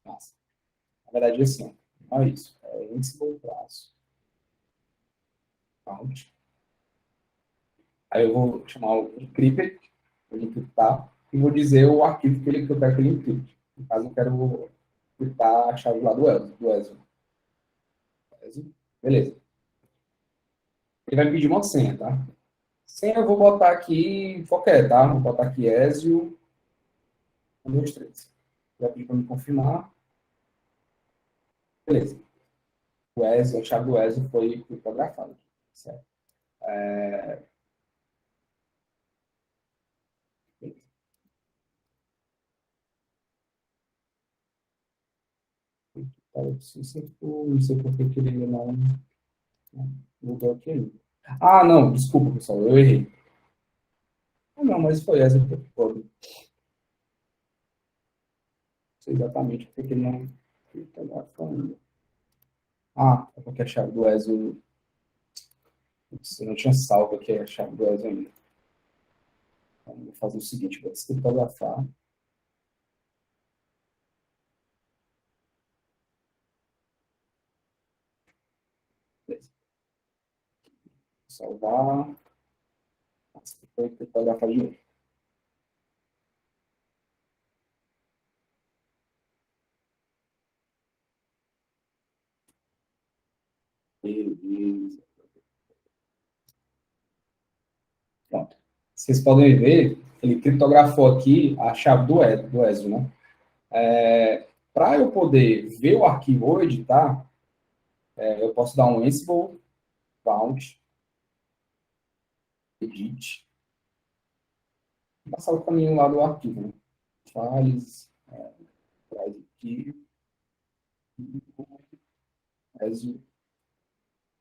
Nossa. Na verdade, é assim, ó. Olha isso. Ansible traço. Vault. Aí eu vou chamar o encrypted, vou encriptar, e vou dizer o arquivo que eu quero que ele encripte. No caso, eu quero encriptar a chave lá do Wesley. Beleza. Ele vai me pedir uma senha, tá? Senha eu vou botar aqui qualquer, tá? Vou botar aqui Ezio 1, 2, 3. Vai pedir para me confirmar. Beleza. A chave do Ezio foi criptografada. Certo? Não sei por que ele não mudou aqui ainda. Ah, não, desculpa, pessoal, eu errei. Ah, não, mas foi essa que eu não sei exatamente por que ele não está falando. Ah, é porque a chave do ESO. Eu não tinha salvo aqui a chave do ESO ainda. Então, vou fazer o seguinte: vou descriptografar. Beleza. Salvar. Vou criptografar de novo. Beleza. Pronto. Vocês podem ver, ele criptografou aqui a chave do ESO, né? Para eu poder ver o arquivo ou editar, eu posso dar um Ansible bound edit, passar o caminho lá do arquivo, né? Files, traz aqui, ESO,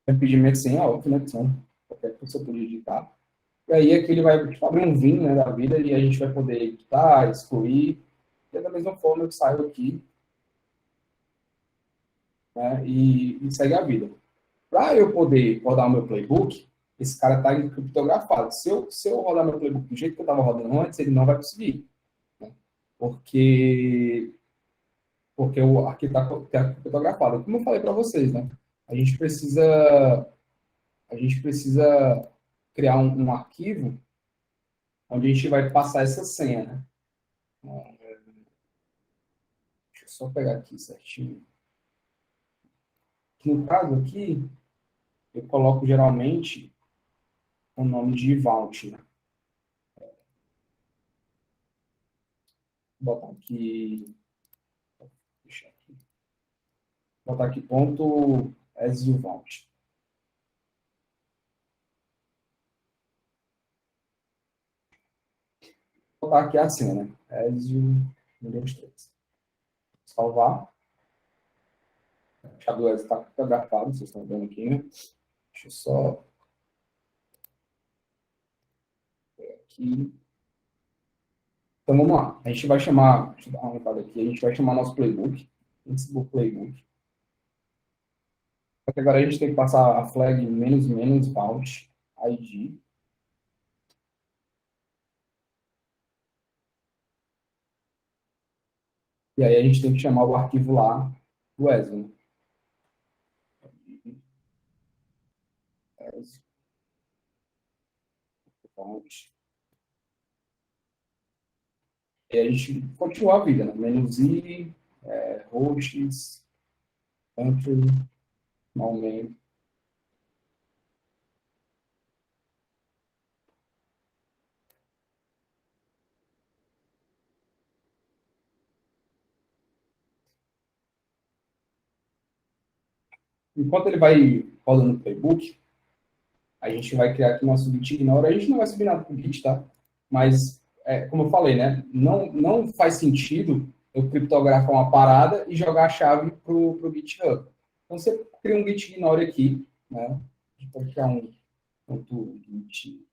impedimento sem alto, né? Então, qualquer coisa você pode editar. E aí aqui ele vai abrir um vim, né, da vida e a gente vai poder editar, excluir, e da mesma forma eu saio aqui, né, e segue a vida. Para eu poder rodar o meu playbook, esse cara está criptografado. Se eu rodar meu playbook do jeito que eu estava rodando antes, ele não vai conseguir. Né? Porque o arquivo está criptografado. Como eu falei para vocês, né? A gente precisa criar um arquivo onde a gente vai passar essa senha, né? Deixa eu só pegar aqui certinho. No caso aqui, eu coloco geralmente o nome de vault, né? Vou botar aqui, deixa aqui. Vou botar aqui ponto ESO vault. Vou botar aqui assim, né? ESO 123. Salvar. A chave do ESO está criptografado, vocês estão vendo aqui, né? Deixa eu só aqui. Então vamos lá. A gente vai chamar, deixa eu dar uma olhada aqui, a gente vai chamar nosso playbook, Ansible playbook. Só que agora a gente tem que passar a flag --vault id. E aí a gente tem que chamar o arquivo lá do ESO. Né? ESO. Vault. E a gente continua a vida, né? -i, hosts, country, name. Enquanto ele vai rodando o playbook, a gente vai criar aqui nosso git ignore. A gente não vai subir nada com o git, tá? Mas, como eu falei, né? Não faz sentido eu criptografar uma parada e jogar a chave pro GitHub. Então, você cria um git ignore aqui, né? A gente pode criar um git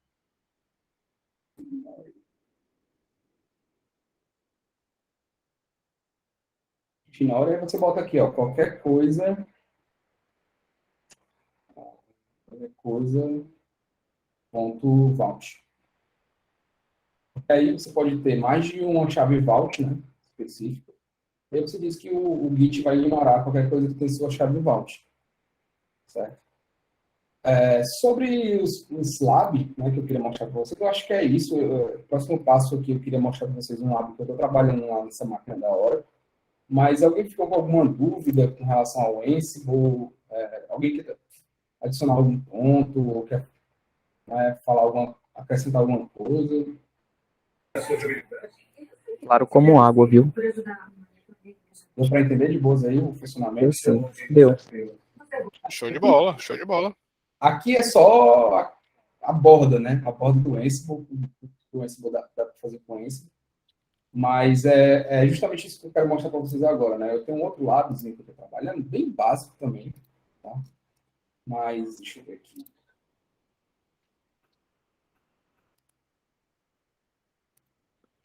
ignore. Git ignore, aí você bota aqui, ó, qualquer coisa, ponto vault. Aí você pode ter mais de uma chave vault, né, específica. E aí você diz que o Git vai ignorar qualquer coisa que tem sua chave vault. Certo? Sobre os lab, né, que eu queria mostrar para vocês, eu acho que é isso. O próximo passo aqui, eu queria mostrar para vocês um lab que eu estou trabalhando lá nessa máquina da hora. Mas alguém ficou com alguma dúvida com relação ao Ansible? Alguém quer adicionar algum ponto? Ou quer acrescentar alguma coisa? Claro como água, viu? Deu para entender de boas aí o funcionamento? Eu sim. Deu. Show de bola, show de bola. Aqui é só a borda, né? A borda do Ansible, o Ansible dá para fazer com o Ansible. Mas é justamente isso que eu quero mostrar para vocês agora, né? Eu tenho um outro ladozinho que eu estou trabalhando, bem básico também, tá? Mas, deixa eu ver aqui.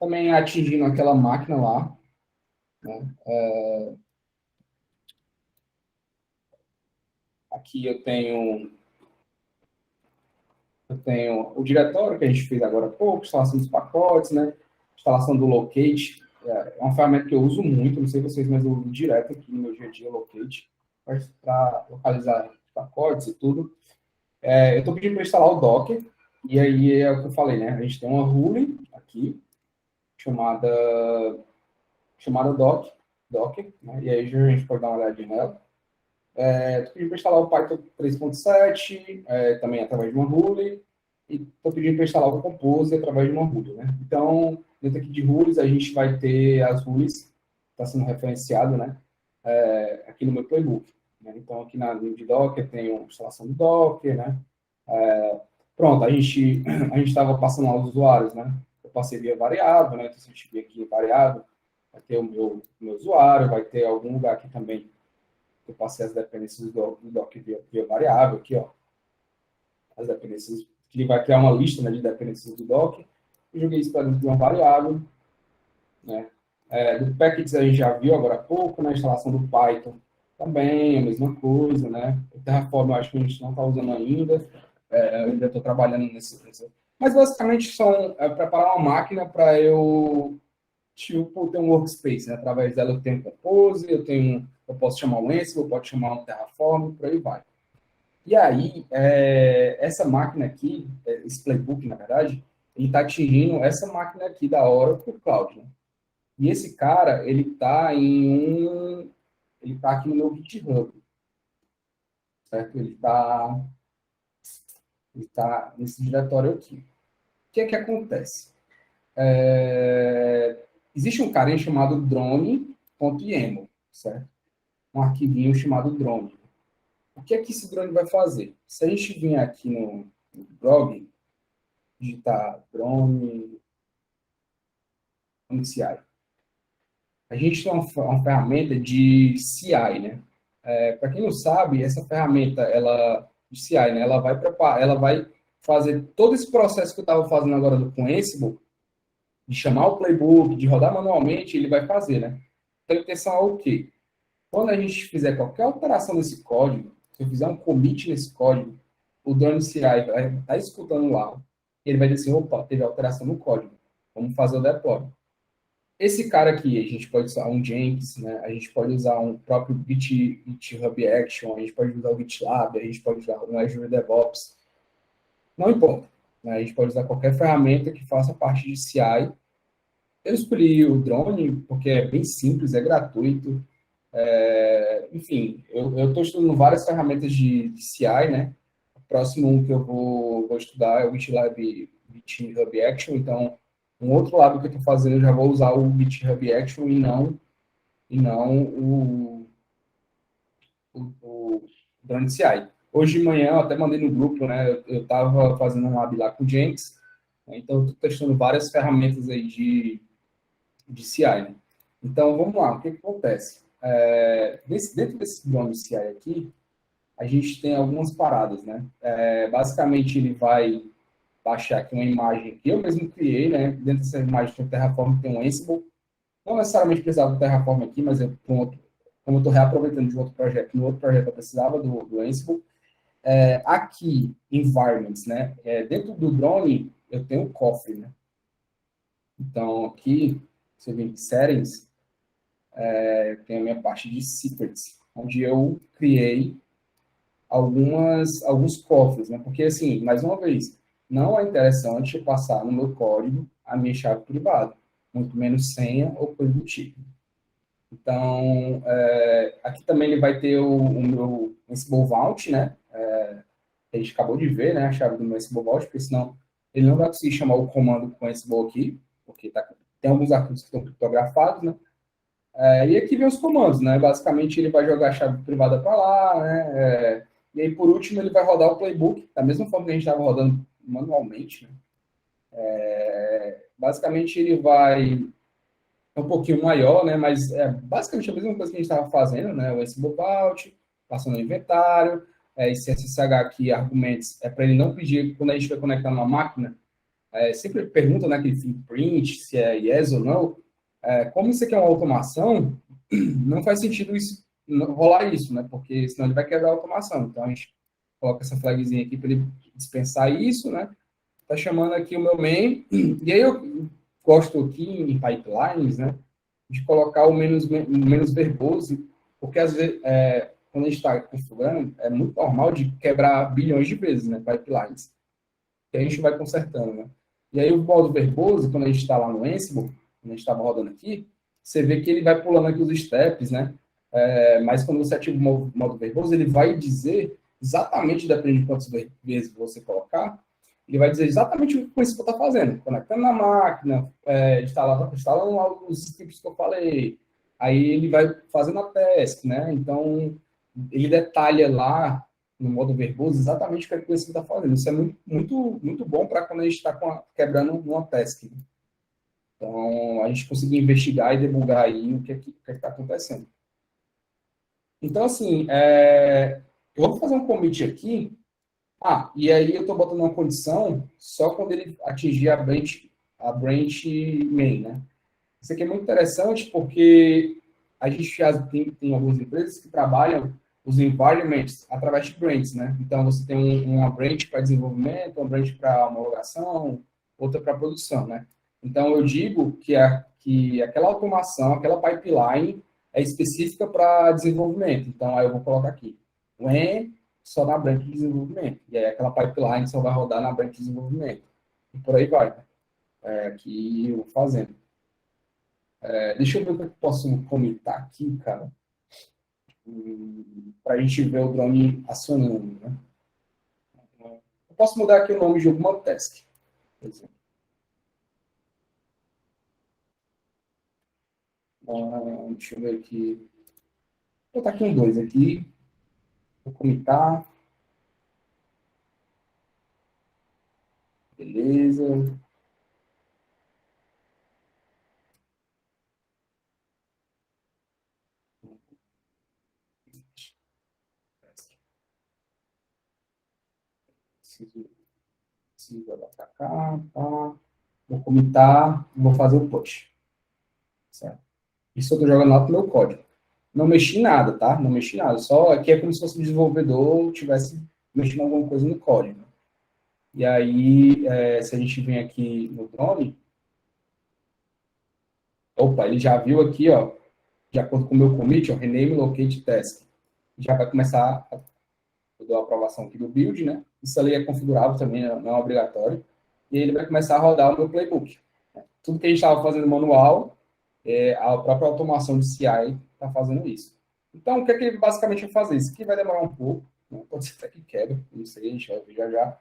Também atingindo aquela máquina lá, né? Aqui eu tenho o diretório que a gente fez agora há pouco, instalação dos pacotes, né? Instalação do Locate. É uma ferramenta que eu uso muito, não sei vocês, mas eu uso direto aqui no meu dia a dia, Locate, para localizar pacotes e tudo. Eu estou pedindo para instalar o Docker, e aí é o que eu falei, né? A gente tem uma rule aqui, chamada Docker, né? E aí a gente pode dar uma olhadinha nela. Estou pedindo para instalar o Python 3.7, também através de uma rule, e estou pedindo para instalar o Compose através de uma rule, né? Então, dentro aqui de rules, a gente vai ter as rules, está sendo referenciado, né? Aqui no meu playbook. Né? Então, aqui na linha de Docker, tem a instalação do Docker, né? Pronto, a gente estava passando lá os usuários, né? Eu passei via variável, né? Então, se a gente vir aqui variável, vai ter o meu usuário, vai ter algum lugar aqui também que eu passei as dependências do Docker via variável, aqui, ó. As dependências, que ele vai criar uma lista, né, de dependências do Docker. Eu joguei isso para dentro de uma variável, né? Do Package a gente já viu agora há pouco, né? A instalação do Python também, a mesma coisa, né? O Terraform eu acho que a gente não está usando ainda. Eu ainda estou trabalhando nesse. Mas basicamente são preparar uma máquina para eu ter um workspace, né? Através dela eu tenho um Compose, eu posso chamar um Ansible, eu posso chamar um Terraform, por aí vai. E aí, essa máquina aqui, esse playbook, na verdade, ele está atingindo essa máquina aqui da Oracle Cloud, né? E esse cara, ele está aqui no meu GitHub, certo? Ele está nesse diretório aqui. O que é que acontece? Existe um carinha chamado drone.yaml, certo? Um arquivinho chamado drone. O que é que esse drone vai fazer? Se a gente vir aqui no blog, digitar drone CI, a gente tem uma ferramenta de CI, né? Para quem não sabe, essa ferramenta de CI, né? Ela vai fazer todo esse processo que eu estava fazendo agora com Ansible, de chamar o playbook, de rodar manualmente, ele vai fazer, né? Então, a intenção é o quê? Quando a gente fizer qualquer alteração nesse código, se eu fizer um commit nesse código, o drone CI vai estar escutando lá. Ele vai dizer assim, opa, teve alteração no código. Vamos fazer o deploy. Esse cara aqui, a gente pode usar um Jenkins, né? A gente pode usar um próprio GitHub Action, a gente pode usar o GitLab, a gente pode usar um Azure DevOps. Não importa. Né? A gente pode usar qualquer ferramenta que faça parte de CI. Eu escolhi o drone porque é bem simples, é gratuito. Enfim, eu estou estudando várias ferramentas de CI, né? O próximo um que eu vou estudar é o GitHub Action. Então, um outro lab que eu estou fazendo, eu já vou usar o GitHub Action e não o Drone CI. Hoje de manhã, eu até mandei no grupo, né? Eu estava fazendo um lab lá com o Jenkins, né? Então eu estou testando várias ferramentas aí de CI, né? Então, vamos lá, o que acontece? Dentro desse Drone CI aqui, a gente tem algumas paradas, né? Basicamente, ele vai baixar aqui uma imagem que eu mesmo criei, né? Dentro dessa imagem tem o Terraform, tem um Ansible. Não necessariamente precisava do Terraform aqui, mas como eu estou reaproveitando de outro projeto, no outro projeto eu precisava do Ansible. Aqui, environments, né? Dentro do drone, eu tenho o cofre, né? Então, aqui, você vem em settings, tem a minha parte de secrets, onde eu criei alguns cofres, né? Porque, assim, mais uma vez, não é interessante passar no meu código a minha chave privada, muito menos senha ou coisa do tipo. Então, aqui também ele vai ter o meu Ansible Vault, né? A gente acabou de ver, né, a chave do meu Ansible Vault, porque senão ele não vai conseguir chamar o comando com o Ansible aqui, porque tem alguns arquivos que estão criptografados, né? E aqui vem os comandos, né? Basicamente, ele vai jogar a chave privada para lá, né? E aí, por último, ele vai rodar o playbook, da mesma forma que a gente estava rodando manualmente, né? Basicamente, ele vai é um pouquinho maior, né? Mas é basicamente a mesma coisa que a gente estava fazendo, né? O Ansible Vault, passando o inventário, esse SSH aqui, argumentos, é para ele não pedir, quando a gente vai conectar numa máquina, sempre pergunta, né, aquele print, se é yes ou não. Como isso aqui é uma automação, não faz sentido isso, rolar isso, né? Porque senão ele vai quebrar a automação. Então, a gente coloca essa flagzinha aqui para ele dispensar isso, né? Tá chamando aqui o meu main. E aí eu gosto aqui em pipelines, né, de colocar o menos verboso, porque às vezes, quando a gente está configurando, é muito normal de quebrar bilhões de vezes, né, pipelines. E a gente vai consertando, né. E aí o modo verboso, quando a gente está lá no Ansible, quando a gente estava rodando aqui, você vê que ele vai pulando aqui os steps, né, mas quando você ativa o modo verboso, ele vai dizer exatamente, depende de quantas vezes você colocar, ele vai dizer exatamente o que o Ansible está fazendo, conectando na máquina, instalando os scripts que eu falei, aí ele vai fazendo a task, né? Então, ele detalha lá, no modo verboso, exatamente o que o Ansible está fazendo. Isso é muito, muito, muito bom para quando a gente está quebrando uma task. Então, a gente conseguir investigar e debugar aí o que está acontecendo. Então, assim, eu vou fazer um commit aqui. E aí eu estou botando uma condição só quando ele atingir a branch main, né? Isso aqui é muito interessante porque a gente já tem algumas empresas que trabalham os environments através de branches, né? Então, você tem uma branch para desenvolvimento, uma branch para homologação, outra para produção, né? Então, eu digo que aquela automação, aquela pipeline é específica para desenvolvimento. Então, aí eu vou colocar aqui. When só na branch de desenvolvimento. E aí aquela pipeline só vai rodar na branch de desenvolvimento. E por aí vai. Aqui eu vou fazendo. Deixa eu ver o que eu posso comentar aqui, cara. Para a gente ver o drone acionando, né? Eu posso mudar aqui o nome de alguma task, por exemplo. Deixa eu ver aqui. Vou botar aqui um 2 aqui. Vou comentar. Beleza. Preciso adaptar cá, tá. Vou comitar, vou fazer o push. Certo? Isso eu estou jogando lá pro meu código. Não mexi em nada, tá? Não mexi em nada. Só aqui é como se fosse o desenvolvedor tivesse mexendo em alguma coisa no código. E aí, se a gente vem aqui no drone, opa, ele já viu aqui, ó, de acordo com o meu commit, ó, rename locate task. Já vai começar eu dou a aprovação aqui do build, né? Isso ali é configurável também, não é obrigatório. E ele vai começar a rodar o meu playbook. Tudo que a gente estava fazendo manual, a própria automação de CI está fazendo isso. Então, o que é que ele basicamente vai fazer? Isso aqui vai demorar um pouco, né? Pode ser até que quebra, não sei, a gente vai ver já.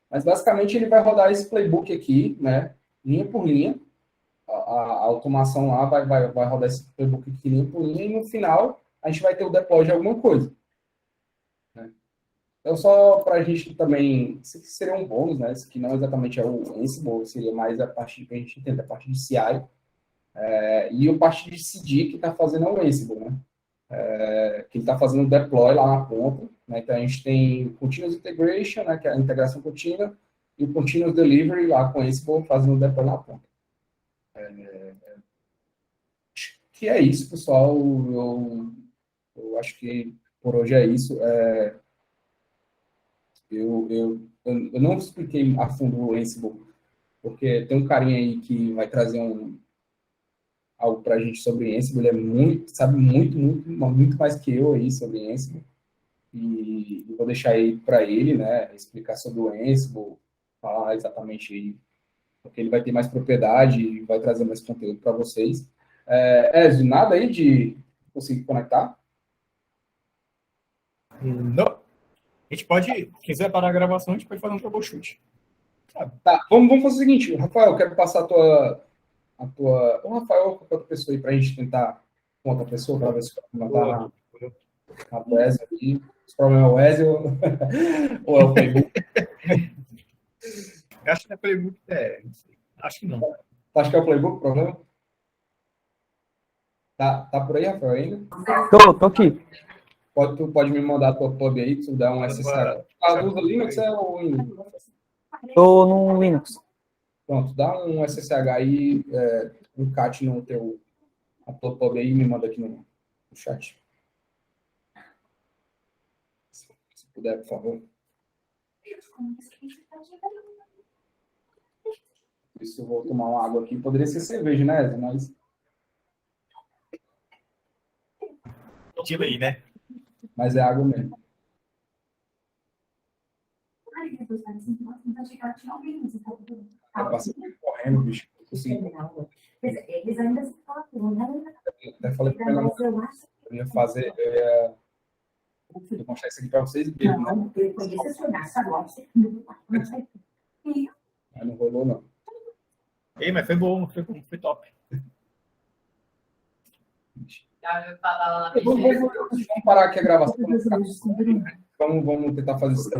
Mas, basicamente, ele vai rodar esse playbook aqui, né? Linha por linha. A automação lá vai rodar esse playbook aqui linha por linha, e no final, a gente vai ter o deploy de alguma coisa. Então, só para a gente também, isso aqui seria um bônus, né? Isso aqui não exatamente é o Ansible, seria mais a parte que a gente entende, a parte de CI, e a parte de CD que está fazendo é o Ansible, né? Que ele está fazendo o deploy lá na ponta, né? Então, a gente tem o Continuous Integration, né? Que é a integração contínua, e o Continuous Delivery lá com o Ansible fazendo o deploy na ponta. Que é isso, pessoal. Eu acho que por hoje é isso. Eu não expliquei a fundo o Ansible, porque tem um carinha aí que vai trazer algo para a gente sobre Ansible. Ele sabe muito mais que eu aí sobre Ansible. E eu vou deixar aí para ele, né, explicar sobre o Ansible, falar exatamente aí, porque ele vai ter mais propriedade e vai trazer mais conteúdo para vocês. Ezio, nada aí de conseguir conectar? Não. A gente pode, se quiser parar a gravação, a gente pode fazer um troubleshoot. Sabe? Tá, vamos fazer o seguinte, Rafael, eu quero passar a tua... O Rafael, qualquer outra pessoa aí, para a gente tentar com outra pessoa, para ver se não tá na Ezio aqui. Se o problema é o Ezio ou é o Facebook. Eu acho que não é playbook, não sei. Acho que não. Tu acha que é o playbook o problema? Tá por aí, Rafael, ainda? Tô aqui. Tu pode me mandar a tua pub aí, tu dá um SSH. Ah, usa Linux ou Windows? Tô no Linux. Pronto, dá um SSH aí, um cat no teu, a tua pub aí e me manda aqui no chat. Se puder, por favor. Isso, eu vou tomar uma água aqui. Poderia ser cerveja, né, Ezra? Mas Tira aí, né? é água mesmo. Tá passando correndo, bicho. Assim, Eles ainda se falam, né? até falei pra ela, eu ia fazer, eu ia mostrar isso aqui pra vocês mesmo, né? Não, eu conheço esse pedaço agora. Mas não rolou, não. Ei, mas foi bom, foi top. Já tava lá na Vamos parar aqui a gravação. Vamos tentar fazer isso.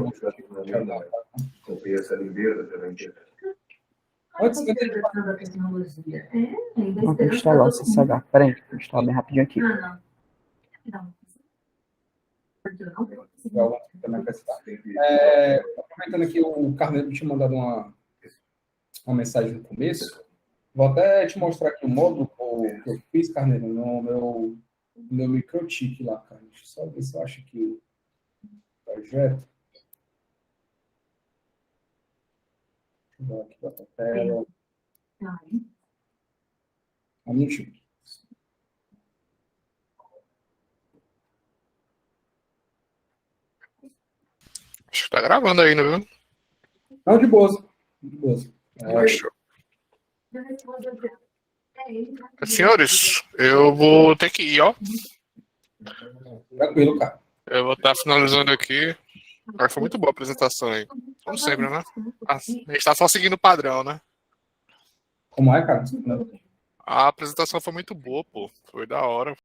Antes de tecnologia. Não, tem que instalar o SSH. Pera aí, vou instalar bem rapidinho aqui. aproveitando aqui, o Carneiro tinha mandado uma mensagem no começo. Vou até te mostrar aqui o módulo que eu fiz, Carneiro, no meu microtik lá, cara. Deixa eu só ver se eu acho aqui o projeto. Deixa eu dar aqui para a tela. Um minutinho. Acho que tá gravando ainda, viu? Não, de boas. De boas. Show. Senhores, eu vou ter que ir, ó. Tranquilo, cara. Eu vou estar finalizando aqui. Mas foi muito boa a apresentação aí. Como sempre, né? A gente tá só seguindo o padrão, né? Como é, cara? A apresentação foi muito boa, pô. Foi da hora.